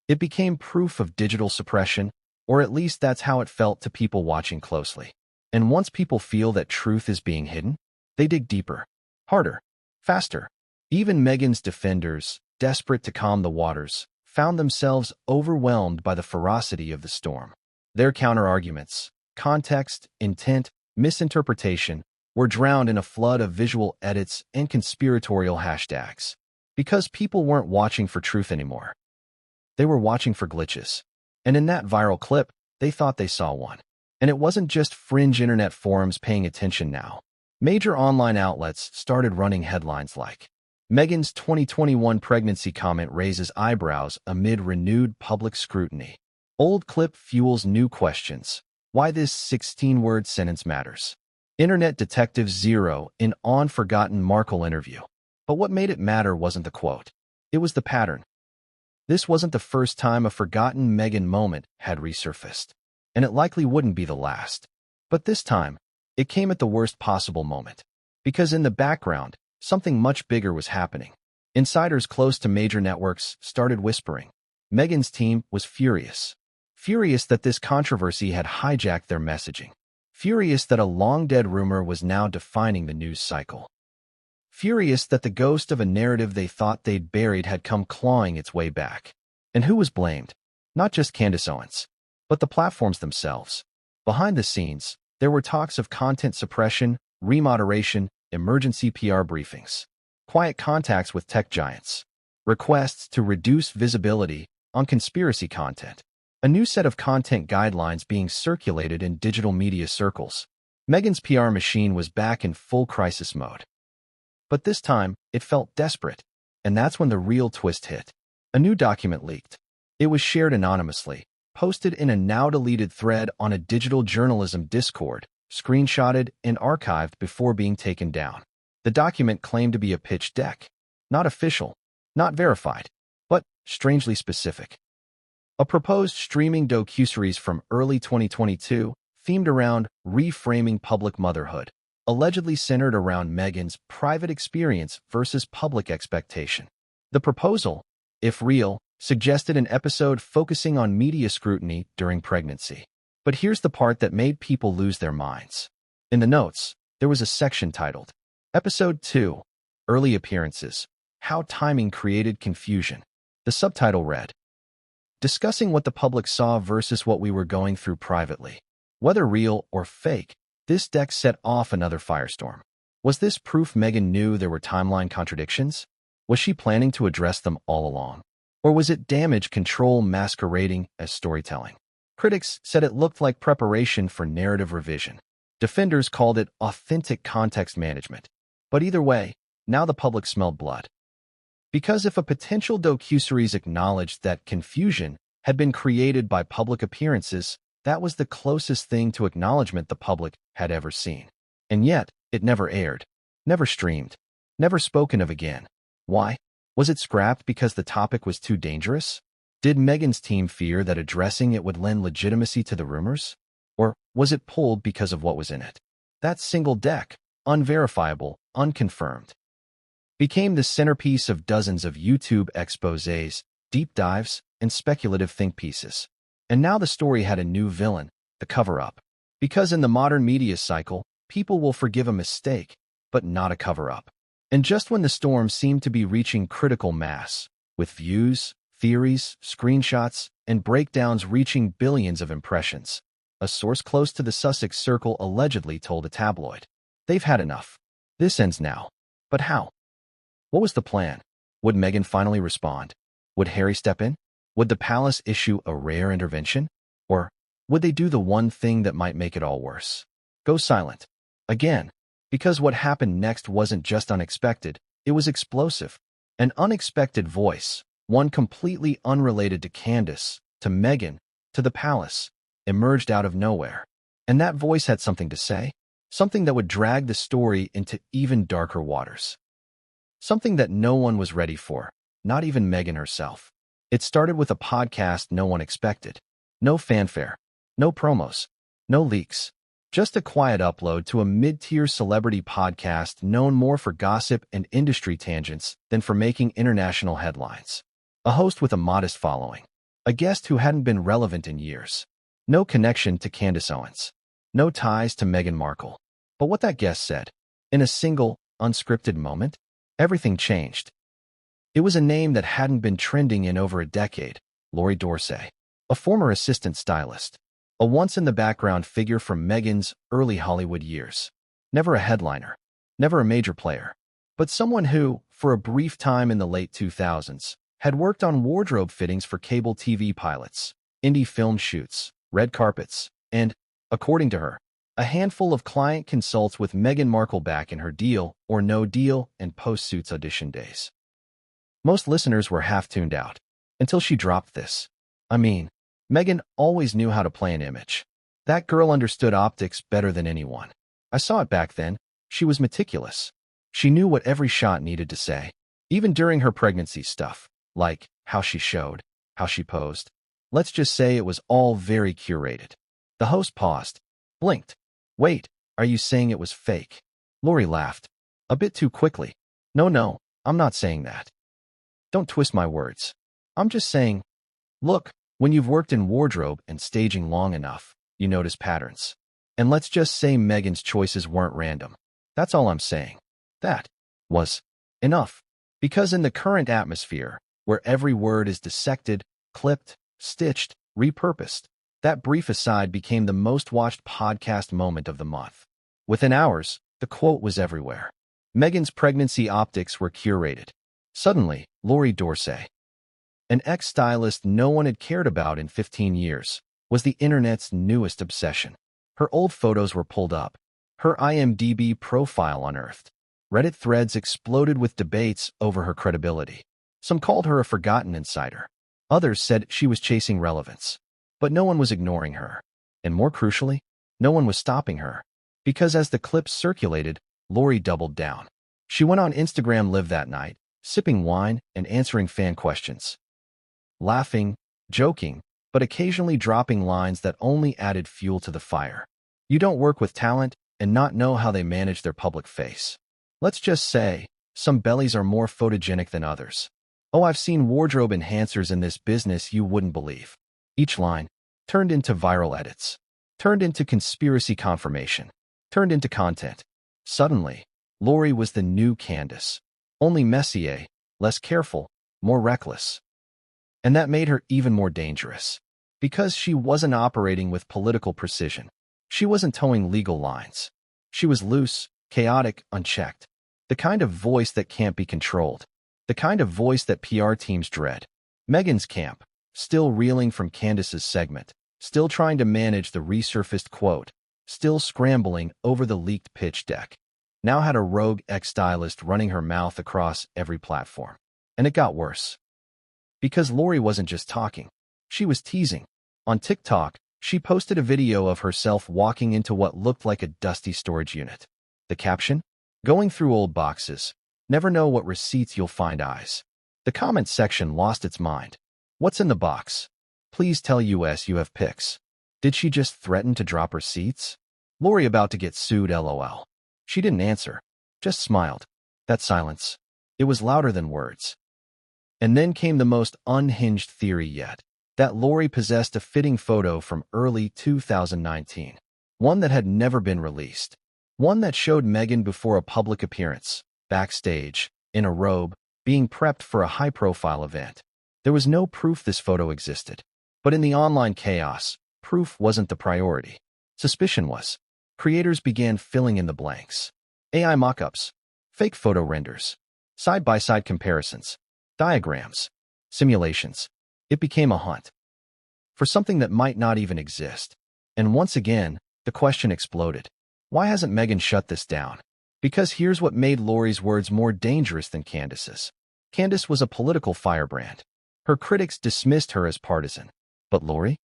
S1: It became proof of digital suppression, or at least that's how it felt to people watching closely. And once people feel that truth is being hidden, they dig deeper, harder, faster. Even Meghan's defenders, desperate to calm the waters, found themselves overwhelmed by the ferocity of the storm. Their counterarguments, context, intent, misinterpretation, were drowned in a flood of visual edits and conspiratorial hashtags. Because people weren't watching for truth anymore. They were watching for glitches. And in that viral clip, they thought they saw one. And it wasn't just fringe internet forums paying attention now. Major online outlets started running headlines like, Meghan's 2021 pregnancy comment raises eyebrows amid renewed public scrutiny. Old clip fuels new questions. Why this 16-word sentence matters. Internet detectives zero in on forgotten Markle interview. But what made it matter wasn't the quote. It was the pattern. This wasn't the first time a forgotten Meghan moment had resurfaced. And it likely wouldn't be the last. But this time, it came at the worst possible moment. Because in the background, something much bigger was happening. Insiders close to major networks started whispering. Meghan's team was furious. Furious that this controversy had hijacked their messaging. Furious that a long-dead rumor was now defining the news cycle. Furious that the ghost of a narrative they thought they'd buried had come clawing its way back. And who was blamed? Not just Candace Owens, but the platforms themselves. Behind the scenes, there were talks of content suppression, remoderation, emergency PR briefings, quiet contacts with tech giants, requests to reduce visibility on conspiracy content. A new set of content guidelines being circulated in digital media circles. Meghan's PR machine was back in full crisis mode. But this time, it felt desperate. And that's when the real twist hit. A new document leaked. It was shared anonymously, posted in a now-deleted thread on a digital journalism Discord, screenshotted and archived before being taken down. The document claimed to be a pitch deck. Not official, not verified, but strangely specific. A proposed streaming docuseries from early 2022, themed around reframing public motherhood, allegedly centered around Meghan's private experience versus public expectation. The proposal, if real, suggested an episode focusing on media scrutiny during pregnancy. But here's the part that made people lose their minds. In the notes, there was a section titled, Episode 2, Early Appearances, How Timing Created Confusion. The subtitle read, Discussing what the public saw versus what we were going through privately. Whether real or fake, this deck set off another firestorm. Was this proof Meghan knew there were timeline contradictions? Was she planning to address them all along? Or was it damage control masquerading as storytelling? Critics said it looked like preparation for narrative revision. Defenders called it authentic context management. But either way, now the public smelled blood. Because if a potential docuseries acknowledged that confusion had been created by public appearances, that was the closest thing to acknowledgement the public had ever seen. And yet, it never aired, never streamed, never spoken of again. Why? Was it scrapped because the topic was too dangerous? Did Meghan's team fear that addressing it would lend legitimacy to the rumors? Or was it pulled because of what was in it? That single deck, unverifiable, unconfirmed, became the centerpiece of dozens of YouTube exposés, deep dives, and speculative think pieces. And now the story had a new villain, the cover-up. Because in the modern media cycle, people will forgive a mistake, but not a cover-up. And just when the storm seemed to be reaching critical mass, with views, theories, screenshots, and breakdowns reaching billions of impressions, a source close to the Sussex Circle allegedly told a tabloid, "They've had enough. This ends now." But how? What was the plan? Would Meghan finally respond? Would Harry step in? Would the palace issue a rare intervention? Or would they do the one thing that might make it all worse? Go silent. Again. Because what happened next wasn't just unexpected, it was explosive. An unexpected voice, one completely unrelated to Candace, to Meghan, to the palace, emerged out of nowhere. And that voice had something to say, something that would drag the story into even darker waters. Something that no one was ready for, not even Meghan herself. It started with a podcast no one expected. No fanfare, no promos, no leaks. Just a quiet upload to a mid-tier celebrity podcast known more for gossip and industry tangents than for making international headlines. A host with a modest following. A guest who hadn't been relevant in years. No connection to Candace Owens. No ties to Meghan Markle. But what that guest said, in a single, unscripted moment, everything changed. It was a name that hadn't been trending in over a decade, Lori Dorsey, a former assistant stylist. A once-in-the-background figure from Meghan's early Hollywood years. Never a headliner, never a major player, but someone who, for a brief time in the late 2000s, had worked on wardrobe fittings for cable TV pilots, indie film shoots, red carpets, and, according to her, a handful of client consults with Meghan Markle back in her Deal or No Deal and post-Suits audition days. Most listeners were half tuned out, until she dropped this. Meghan always knew how to play an image. That girl understood optics better than anyone. I saw it back then. She was meticulous. She knew what every shot needed to say, even during her pregnancy stuff, like how she showed, how she posed. Let's just say it was all very curated. The host paused, blinked. Wait, are you saying it was fake? Lori laughed, a bit too quickly. No, I'm not saying that. Don't twist my words. I'm just saying, look, when you've worked in wardrobe and staging long enough, you notice patterns. And let's just say Meghan's choices weren't random. That's all I'm saying. That was enough. Because in the current atmosphere, where every word is dissected, clipped, stitched, repurposed, that brief aside became the most watched podcast moment of the month. Within hours, the quote was everywhere. Meghan's pregnancy optics were curated. Suddenly, Lori Dorsey, an ex-stylist no one had cared about in 15 years, was the internet's newest obsession. Her old photos were pulled up, her IMDb profile unearthed. Reddit threads exploded with debates over her credibility. Some called her a forgotten insider. Others said she was chasing relevance. But no one was ignoring her. And more crucially, no one was stopping her. Because as the clips circulated, Lori doubled down. She went on Instagram Live that night, sipping wine and answering fan questions. Laughing, joking, but occasionally dropping lines that only added fuel to the fire. You don't work with talent and not know how they manage their public face. Let's just say, some bellies are more photogenic than others. Oh, I've seen wardrobe enhancers in this business you wouldn't believe. Each line turned into viral edits, turned into conspiracy confirmation, turned into content. Suddenly, Lori was the new Candace. Only messier, less careful, more reckless. And that made her even more dangerous. Because she wasn't operating with political precision. She wasn't towing legal lines. She was loose, chaotic, unchecked. The kind of voice that can't be controlled. The kind of voice that PR teams dread. Meghan's camp, still reeling from Candace's segment, still trying to manage the resurfaced quote, still scrambling over the leaked pitch deck, now had a rogue ex-stylist running her mouth across every platform. And it got worse. Because Lori wasn't just talking, she was teasing. On TikTok, she posted a video of herself walking into what looked like a dusty storage unit. The caption? Going through old boxes. Never know what receipts you'll find eyes. The comment section lost its mind. What's in the box? Please tell us you have pics. Did she just threaten to drop receipts? Lori about to get sued, lol. She didn't answer, just smiled. That silence. It was louder than words. And then came the most unhinged theory yet. That Lori possessed a fitting photo from early 2019. One that had never been released. One that showed Meghan before a public appearance, backstage, in a robe, being prepped for a high-profile event. There was no proof this photo existed. But in the online chaos, proof wasn't the priority. Suspicion was. Creators began filling in the blanks. AI mock-ups, fake photo renders, side-by-side comparisons, diagrams, simulations. It became a hunt for something that might not even exist. And once again, the question exploded. Why hasn't Meghan shut this down? Because here's what made Lori's words more dangerous than Candace's. Candace was a political firebrand. Her critics dismissed her as partisan. But Lori?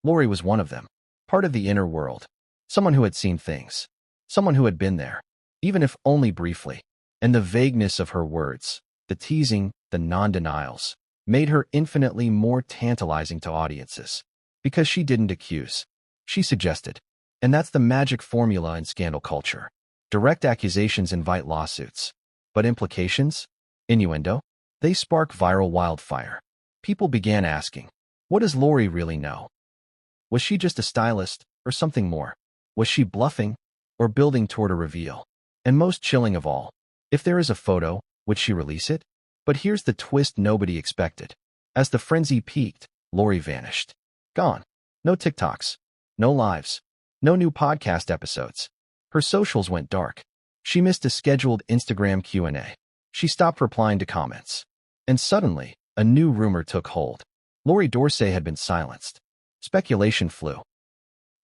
S1: Lori was one of them. Part of the inner world. Someone who had seen things. Someone who had been there. Even if only briefly. And the vagueness of her words, the teasing, the non-denials, made her infinitely more tantalizing to audiences. Because she didn't accuse. She suggested. And that's the magic formula in scandal culture. Direct accusations invite lawsuits. But implications? Innuendo? They spark viral wildfire. People began asking, what does Lori really know? Was she just a stylist, or something more? Was she bluffing, or building toward a reveal? And most chilling of all, if there is a photo, would she release it? But here's the twist nobody expected. As the frenzy peaked, Lori vanished. Gone. No TikToks. No lives. No new podcast episodes. Her socials went dark. She missed a scheduled Instagram Q&A. She stopped replying to comments. And suddenly, a new rumor took hold. Lori Dorsey had been silenced. Speculation flew.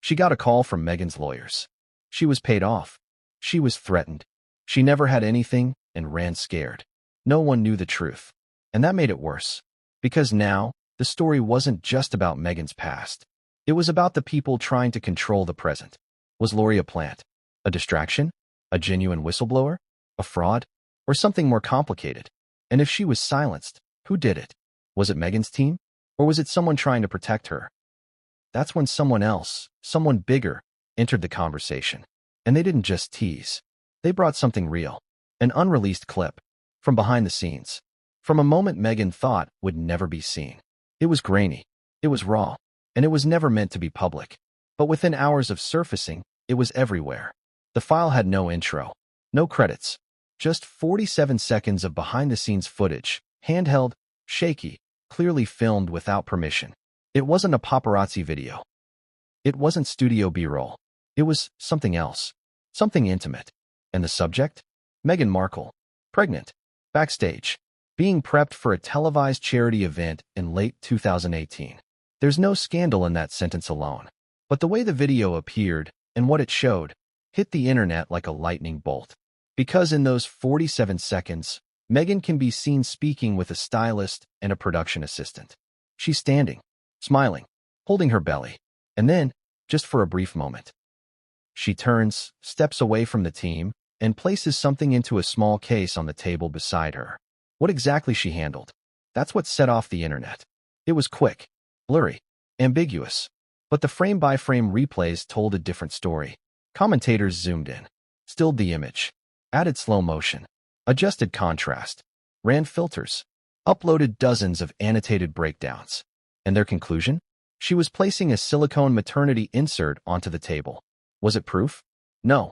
S1: She got a call from Meghan's lawyers. She was paid off. She was threatened. She never had anything and ran scared. No one knew the truth. And that made it worse. Because now, the story wasn't just about Meghan's past. It was about the people trying to control the present. Was Lori a plant? A distraction? A genuine whistleblower? A fraud? Or something more complicated? And if she was silenced, who did it? Was it Meghan's team? Or was it someone trying to protect her? That's when someone else, someone bigger, entered the conversation. And they didn't just tease. They brought something real. An unreleased clip. From behind the scenes. From a moment Meghan thought would never be seen. It was grainy. It was raw. And it was never meant to be public. But within hours of surfacing, it was everywhere. The file had no intro. No credits. Just 47 seconds of behind-the-scenes footage. Handheld, shaky, clearly filmed without permission. It wasn't a paparazzi video. It wasn't studio B-roll. It was something else. Something intimate. And the subject? Meghan Markle. Pregnant. Backstage. Being prepped for a televised charity event in late 2018. There's no scandal in that sentence alone. But the way the video appeared, and what it showed, hit the internet like a lightning bolt. Because in those 47 seconds, Meghan can be seen speaking with a stylist and a production assistant. She's standing, smiling, holding her belly. And then, just for a brief moment, she turns, steps away from the team, and places something into a small case on the table beside her. What exactly she handled? That's what set off the internet. It was quick, blurry, ambiguous. But the frame-by-frame replays told a different story. Commentators zoomed in, stilled the image, added slow motion, adjusted contrast, ran filters, uploaded dozens of annotated breakdowns. And their conclusion? She was placing a silicone maternity insert onto the table. Was it proof? No.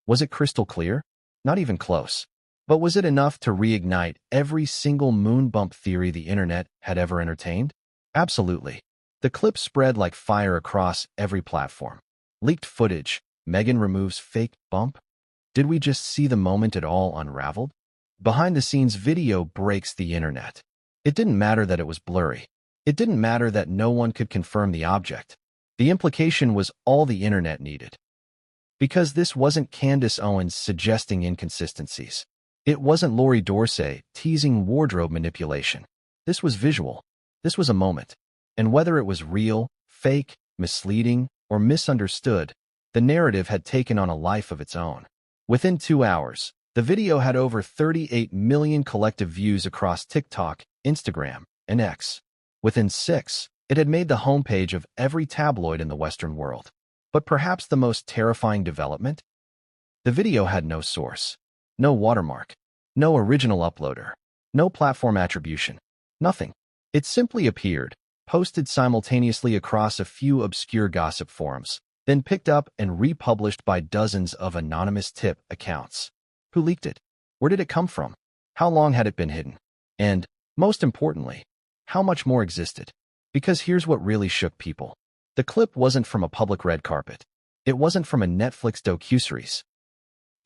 S1: Was it crystal clear? Not even close. But was it enough to reignite every single moon bump theory the internet had ever entertained? Absolutely. The clip spread like fire across every platform. Leaked footage. Meghan removes fake bump? Did we just see the moment it all unraveled? Behind-the-scenes video breaks the internet. It didn't matter that it was blurry. It didn't matter that no one could confirm the object. The implication was all the internet needed. Because this wasn't Candace Owens suggesting inconsistencies. It wasn't Lori Dorsey teasing wardrobe manipulation. This was visual. This was a moment. And whether it was real, fake, misleading, or misunderstood, the narrative had taken on a life of its own. Within 2 hours, the video had over 38 million collective views across TikTok, Instagram, and X. Within 6, it had made the homepage of every tabloid in the Western world. But perhaps the most terrifying development? The video had no source, no watermark, no original uploader, no platform attribution, nothing. It simply appeared, posted simultaneously across a few obscure gossip forums, then picked up and republished by dozens of anonymous tip accounts. Who leaked it? Where did it come from? How long had it been hidden? And, most importantly, how much more existed? Because here's what really shook people. The clip wasn't from a public red carpet. It wasn't from a Netflix docuseries.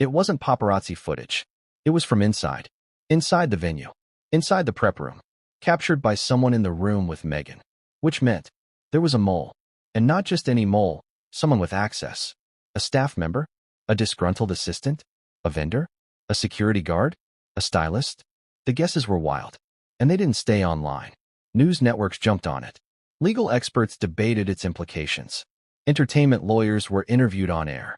S1: It wasn't paparazzi footage. It was from inside the venue, inside the prep room, captured by someone in the room with Meghan. Which meant there was a mole. And not just any mole, someone with access. A staff member? A disgruntled assistant? A vendor? A security guard? A stylist? The guesses were wild. And they didn't stay online. News networks jumped on it. Legal experts debated its implications. Entertainment lawyers were interviewed on air.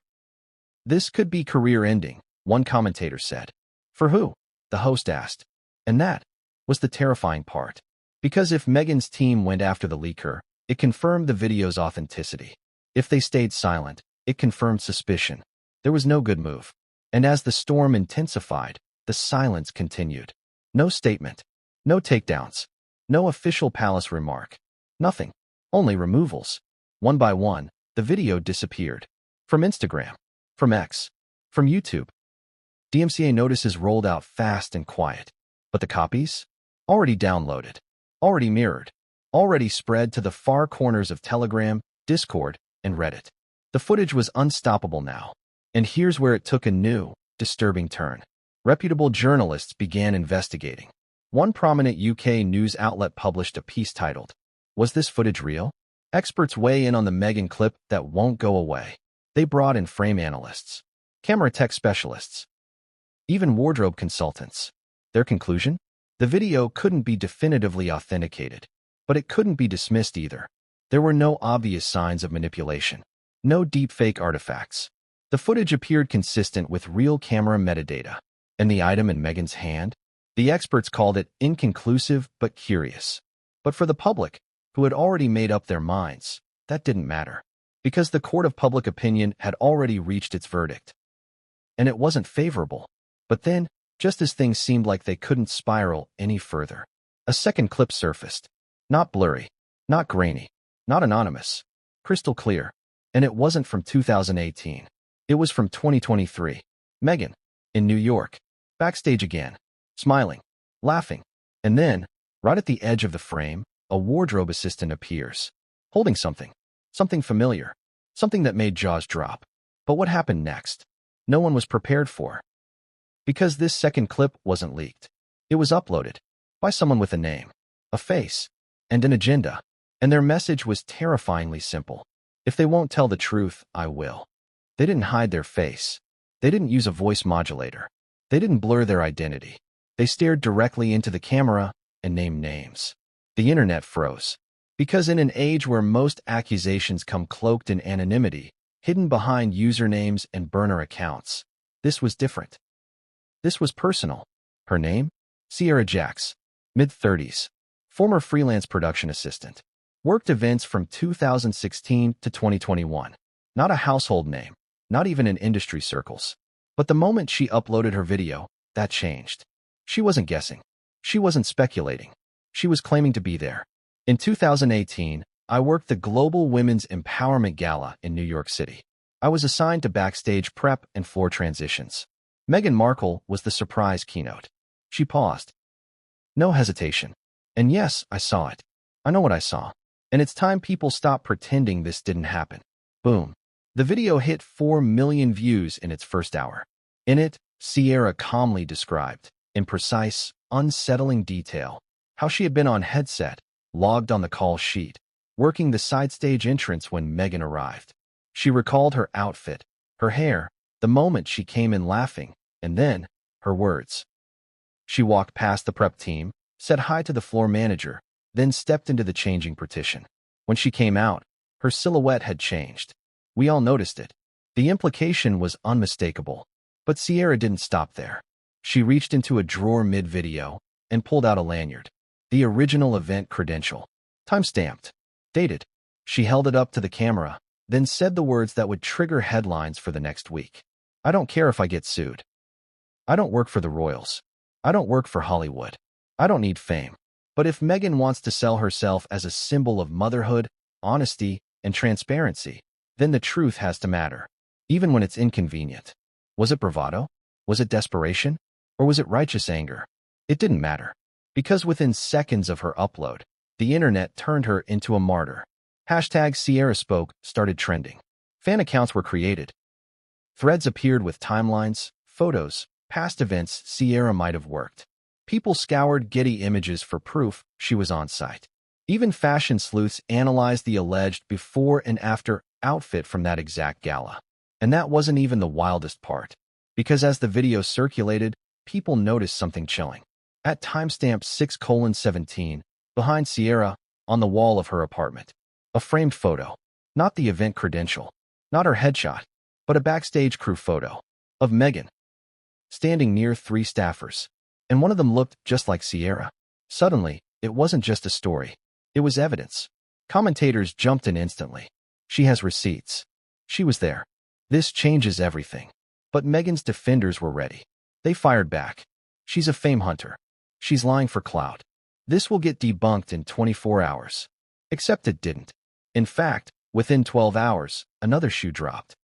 S1: This could be career-ending, one commentator said. For who? The host asked. And that was the terrifying part. Because if Meghan's team went after the leaker, it confirmed the video's authenticity. If they stayed silent, it confirmed suspicion. There was no good move. And as the storm intensified, the silence continued. No statement. No takedowns. No official palace remark. Nothing. Only removals. One by one, the video disappeared. From Instagram. From X. From YouTube. DMCA notices rolled out fast and quiet. But the copies? Already downloaded. Already mirrored. Already spread to the far corners of Telegram, Discord, and Reddit. The footage was unstoppable now. And here's where it took a new, disturbing turn. Reputable journalists began investigating. One prominent UK news outlet published a piece titled, "Was this footage real?" Experts weigh in on the Meghan clip that won't go away. They brought in frame analysts, camera tech specialists, even wardrobe consultants. Their conclusion? The video couldn't be definitively authenticated, but it couldn't be dismissed either. There were no obvious signs of manipulation, no deepfake artifacts. The footage appeared consistent with real camera metadata. And the item in Meghan's hand? The experts called it inconclusive but curious. But for the public, who had already made up their minds, that didn't matter. Because the court of public opinion had already reached its verdict. And it wasn't favorable. But then, just as things seemed like they couldn't spiral any further, a second clip surfaced. Not blurry, not grainy, not anonymous, crystal clear. And it wasn't from 2018. It was from 2023. Meghan, in New York, backstage again, smiling, laughing. And then, right at the edge of the frame, a wardrobe assistant appears, holding something familiar, something that made jaws drop. But what happened next? No one was prepared for. Because this second clip wasn't leaked. It was uploaded by someone with a name, a face, and an agenda. And their message was terrifyingly simple. If they won't tell the truth, I will. They didn't hide their face. They didn't use a voice modulator. They didn't blur their identity. They stared directly into the camera and named names. The internet froze. Because in an age where most accusations come cloaked in anonymity, hidden behind usernames and burner accounts, this was different. This was personal. Her name? Sierra Jax, mid-30s, former freelance production assistant. Worked events from 2016 to 2021. Not a household name, not even in industry circles. But the moment she uploaded her video, that changed. She wasn't guessing. She wasn't speculating. She was claiming to be there. In 2018, I worked the Global Women's Empowerment Gala in New York City. I was assigned to backstage prep and floor transitions. Meghan Markle was the surprise keynote. She paused. No hesitation. And yes, I saw it. I know what I saw. And it's time people stop pretending this didn't happen. Boom. The video hit 4 million views in its first hour. In it, Sierra calmly described, in precise, unsettling detail, how she had been on headset, logged on the call sheet, working the side stage entrance when Meghan arrived. She recalled her outfit, her hair, the moment she came in laughing, and then, her words. She walked past the prep team, said hi to the floor manager, then stepped into the changing partition. When she came out, her silhouette had changed. We all noticed it. The implication was unmistakable. But Sierra didn't stop there. She reached into a drawer mid-video and pulled out a lanyard. The original event credential. Time-stamped. Dated. She held it up to the camera, then said the words that would trigger headlines for the next week. I don't care if I get sued. I don't work for the royals. I don't work for Hollywood. I don't need fame. But if Meghan wants to sell herself as a symbol of motherhood, honesty, and transparency, then the truth has to matter, even when it's inconvenient. Was it bravado? Was it desperation? Or was it righteous anger? It didn't matter. Because within seconds of her upload, the internet turned her into a martyr. Hashtag Sierra Spoke started trending. Fan accounts were created. Threads appeared with timelines, photos, past events Sierra might have worked. People scoured Getty Images for proof she was on site. Even fashion sleuths analyzed the alleged before and after outfit from that exact gala. And that wasn't even the wildest part. Because as the video circulated, people noticed something chilling. At timestamp 6:17, behind Sierra, on the wall of her apartment. A framed photo. Not the event credential. Not her headshot. But a backstage crew photo. Of Meghan. Standing near 3 staffers. And one of them looked just like Sierra. Suddenly, it wasn't just a story. It was evidence. Commentators jumped in instantly. She has receipts. She was there. This changes everything. But Meghan's defenders were ready. They fired back. She's a fame hunter. She's lying for clout. This will get debunked in 24 hours. Except it didn't. In fact, within 12 hours, another shoe dropped.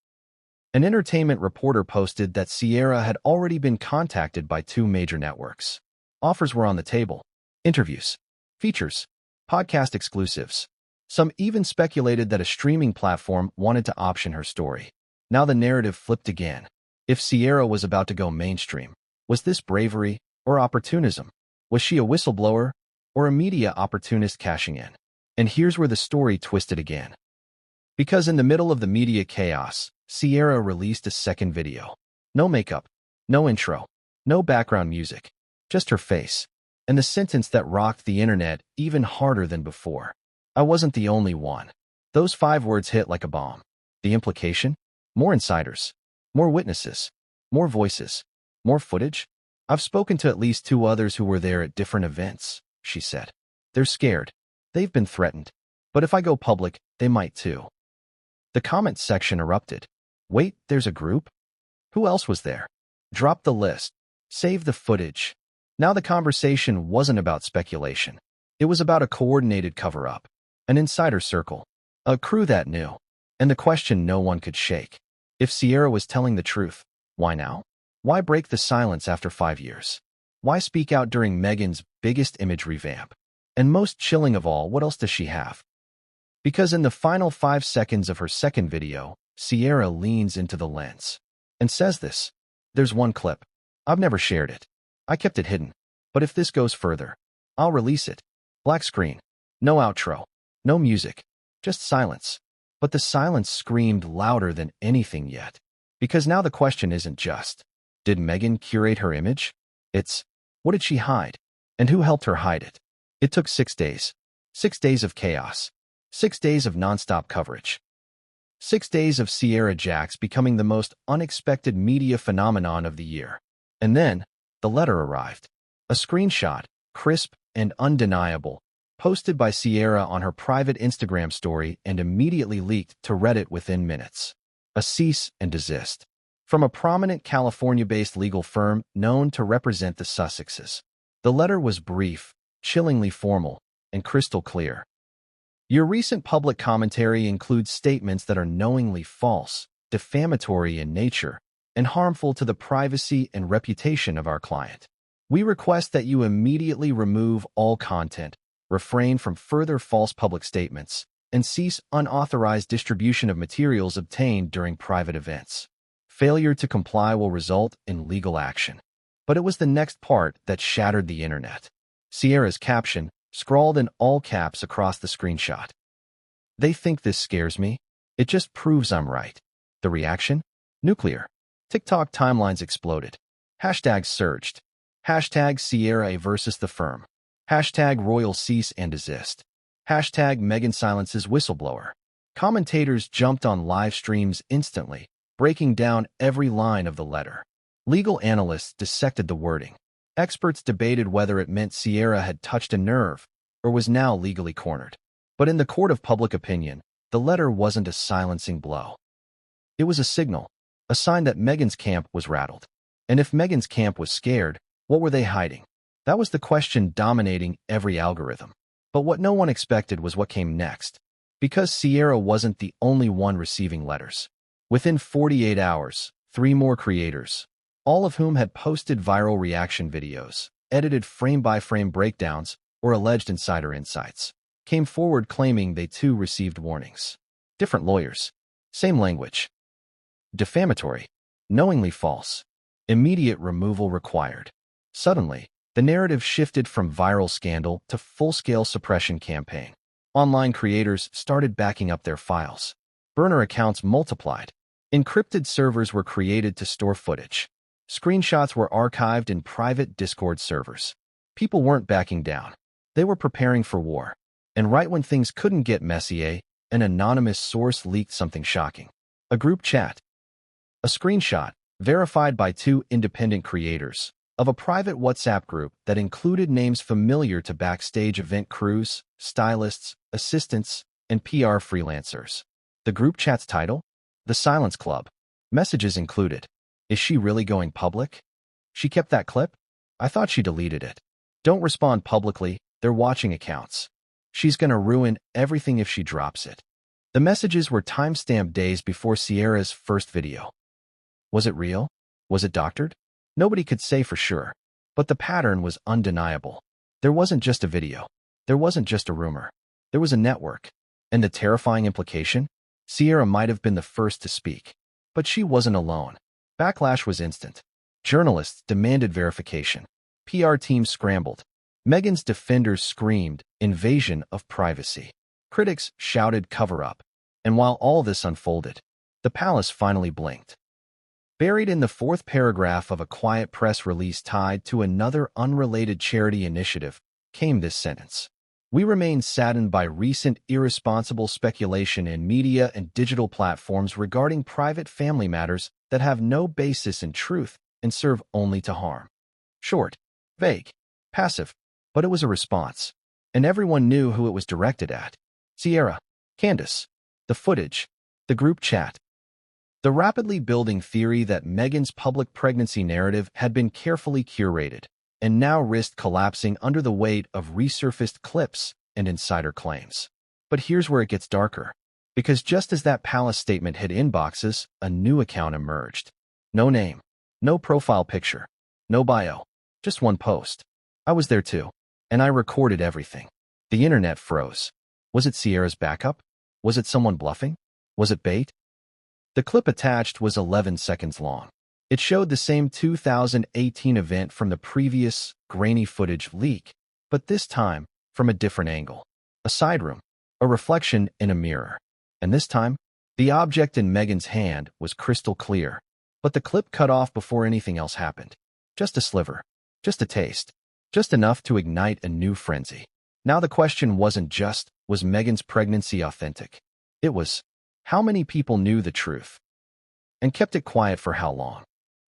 S1: An entertainment reporter posted that Sierra had already been contacted by 2 major networks. Offers were on the table. Interviews, features, podcast exclusives. Some even speculated that a streaming platform wanted to option her story. Now the narrative flipped again. If Sierra was about to go mainstream, was this bravery or opportunism? Was she a whistleblower or a media opportunist cashing in? And here's where the story twisted again. Because in the middle of the media chaos, Sierra released a second video. No makeup, no intro, no background music, just her face. And the sentence that rocked the internet even harder than before. I wasn't the only one. Those 5 words hit like a bomb. The implication? More insiders, more witnesses, more voices, more footage. I've spoken to at least 2 others who were there at different events, she said. They're scared. They've been threatened. But if I go public, they might too. The comment section erupted. Wait, there's a group? Who else was there? Drop the list. Save the footage. Now the conversation wasn't about speculation. It was about a coordinated cover-up. An insider circle. A crew that knew. And the question no one could shake. If Sierra was telling the truth, why now? Why break the silence after 5 years? Why speak out during Meghan's biggest image revamp? And most chilling of all, what else does she have? Because in the final 5 seconds of her second video, Sierra leans into the lens and says this. There's one clip. I've never shared it. I kept it hidden. But if this goes further, I'll release it. Black screen. No outro. No music. Just silence. But the silence screamed louder than anything yet. Because now the question isn't just, did Meghan curate her image? It's, what did she hide? And who helped her hide it? It took 6 days. 6 days of chaos. 6 days of nonstop coverage. 6 days of Sierra Jax becoming the most unexpected media phenomenon of the year. And then, the letter arrived. A screenshot, crisp and undeniable, posted by Sierra on her private Instagram story and immediately leaked to Reddit within minutes. A cease and desist. From a prominent California-based legal firm known to represent the Sussexes. The letter was brief, chillingly formal, and crystal clear. Your recent public commentary includes statements that are knowingly false, defamatory in nature, and harmful to the privacy and reputation of our client. We request that you immediately remove all content, refrain from further false public statements, and cease unauthorized distribution of materials obtained during private events. Failure to comply will result in legal action. But it was the next part that shattered the internet. Sierra's caption, scrawled in all caps across the screenshot. They think this scares me. It just proves I'm right. The reaction? Nuclear. TikTok timelines exploded. Hashtags surged. Hashtag Sierra versus the firm. Hashtag royal cease and desist. Hashtag Meghan silences whistleblower. Commentators jumped on live streams instantly, breaking down every line of the letter. Legal analysts dissected the wording. Experts debated whether it meant Sierra had touched a nerve or was now legally cornered. But in the court of public opinion, the letter wasn't a silencing blow. It was a signal, a sign that Meghan's camp was rattled. And if Meghan's camp was scared, what were they hiding? That was the question dominating every algorithm. But what no one expected was what came next. Because Sierra wasn't the only one receiving letters. Within 48 hours, 3 more creators, all of whom had posted viral reaction videos, edited frame-by-frame breakdowns, or alleged insider insights, came forward claiming they too received warnings. Different lawyers. Same language. Defamatory. Knowingly false. Immediate removal required. Suddenly, the narrative shifted from viral scandal to full-scale suppression campaign. Online creators started backing up their files. Burner accounts multiplied. Encrypted servers were created to store footage. Screenshots were archived in private Discord servers. People weren't backing down. They were preparing for war. And right when things couldn't get messy, an anonymous source leaked something shocking. A group chat. A screenshot, verified by 2 independent creators, of a private WhatsApp group that included names familiar to backstage event crews, stylists, assistants, and PR freelancers. The group chat's title? The Silence Club. Messages included. Is she really going public? She kept that clip? I thought she deleted it. Don't respond publicly, they're watching accounts. She's gonna ruin everything if she drops it. The messages were timestamped days before Sierra's first video. Was it real? Was it doctored? Nobody could say for sure. But the pattern was undeniable. There wasn't just a video. There wasn't just a rumor. There was a network. And the terrifying implication? Sierra might have been the first to speak. But she wasn't alone. Backlash was instant. Journalists demanded verification. PR teams scrambled. Meghan's defenders screamed, invasion of privacy. Critics shouted cover-up. And while all this unfolded, the palace finally blinked. Buried in the 4th paragraph of a quiet press release tied to another unrelated charity initiative came this sentence. We remain saddened by recent irresponsible speculation in media and digital platforms regarding private family matters that have no basis in truth and serve only to harm. Short, vague, passive, but it was a response. And everyone knew who it was directed at. Sierra, Candace, the footage, the group chat. The rapidly building theory that Meghan's public pregnancy narrative had been carefully curated and now risked collapsing under the weight of resurfaced clips and insider claims. But here's where it gets darker. Because just as that palace statement hit inboxes, a new account emerged. No name, no profile picture, no bio, just one post. I was there too, and I recorded everything. The internet froze. Was it Sierra's backup? Was it someone bluffing? Was it bait? The clip attached was 11 seconds long. It showed the same 2018 event from the previous grainy footage leak, but this time from a different angle. A side room, a reflection in a mirror. And this time, the object in Meghan's hand was crystal clear. But the clip cut off before anything else happened. Just a sliver. Just a taste. Just enough to ignite a new frenzy. Now the question wasn't just, was Meghan's pregnancy authentic? It was, how many people knew the truth? And kept it quiet for how long?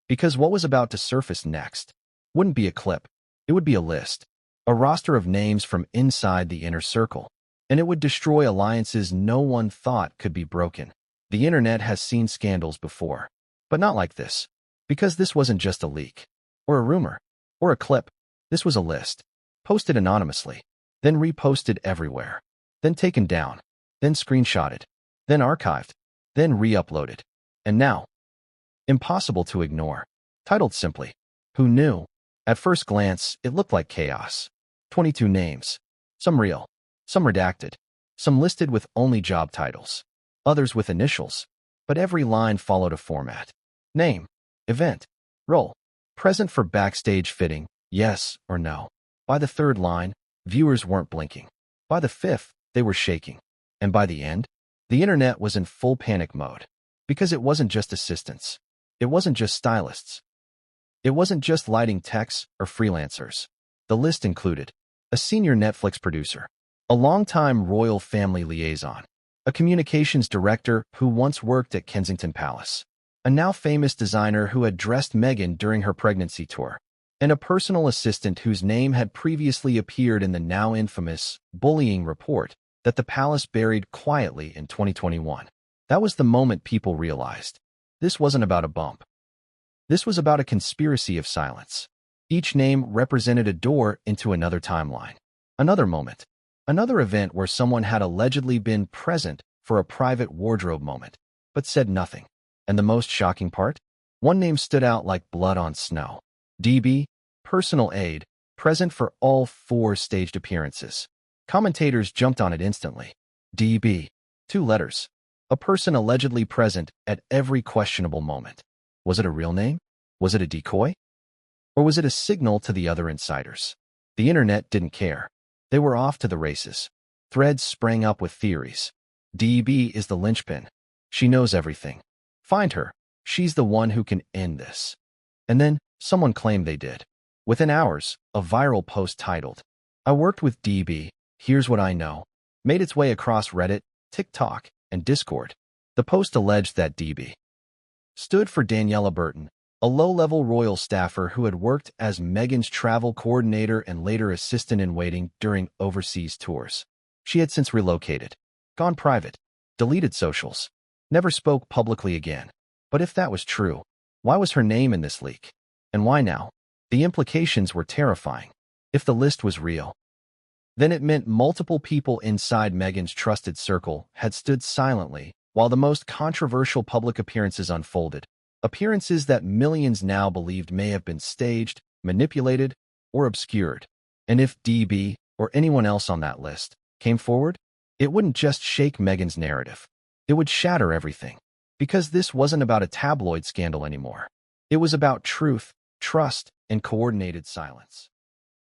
S1: Because what was about to surface next wouldn't be a clip. It would be a list. A roster of names from inside the inner circle. And it would destroy alliances no one thought could be broken. The internet has seen scandals before. But not like this. Because this wasn't just a leak. Or a rumor. Or a clip. This was a list. Posted anonymously. Then reposted everywhere. Then taken down. Then screenshotted. Then archived. Then re-uploaded. And now, impossible to ignore. Titled simply, Who Knew? At first glance, it looked like chaos. 22 names. Some real. Some redacted. Some listed with only job titles. Others with initials. But every line followed a format. Name. Event. Role. Present for backstage fitting. Yes or no. By the 3rd line, viewers weren't blinking. By the 5th, they were shaking. And by the end, the internet was in full panic mode. Because it wasn't just assistants. It wasn't just stylists. It wasn't just lighting techs or freelancers. The list included a senior Netflix producer, a longtime royal family liaison, a communications director who once worked at Kensington Palace, a now famous designer who had dressed Meghan during her pregnancy tour, and a personal assistant whose name had previously appeared in the now infamous bullying report that the palace buried quietly in 2021. That was the moment people realized this wasn't about a bump. This was about a conspiracy of silence. Each name represented a door into another timeline, another moment, another event where someone had allegedly been present for a private wardrobe moment, but said nothing. And the most shocking part? One name stood out like blood on snow. DB, personal aide, present for all 4 staged appearances. Commentators jumped on it instantly. DB, 2 letters. A person allegedly present at every questionable moment. Was it a real name? Was it a decoy? Or was it a signal to the other insiders? The internet didn't care. They were off to the races. Threads sprang up with theories. DB is the linchpin. She knows everything. Find her. She's the one who can end this. And then someone claimed they did. Within hours, a viral post titled, "I worked with DB, here's what I know," made its way across Reddit, TikTok, and Discord. The post alleged that DB stood for Daniela Burton, a low-level royal staffer who had worked as Meghan's travel coordinator and later assistant-in-waiting during overseas tours. She had since relocated, gone private, deleted socials, never spoke publicly again. But if that was true, why was her name in this leak? And why now? The implications were terrifying. If the list was real, then it meant multiple people inside Meghan's trusted circle had stood silently while the most controversial public appearances unfolded, appearances that millions now believed may have been staged, manipulated, or obscured. And if DB, or anyone else on that list, came forward, it wouldn't just shake Meghan's narrative. It would shatter everything. Because this wasn't about a tabloid scandal anymore. It was about truth, trust, and coordinated silence.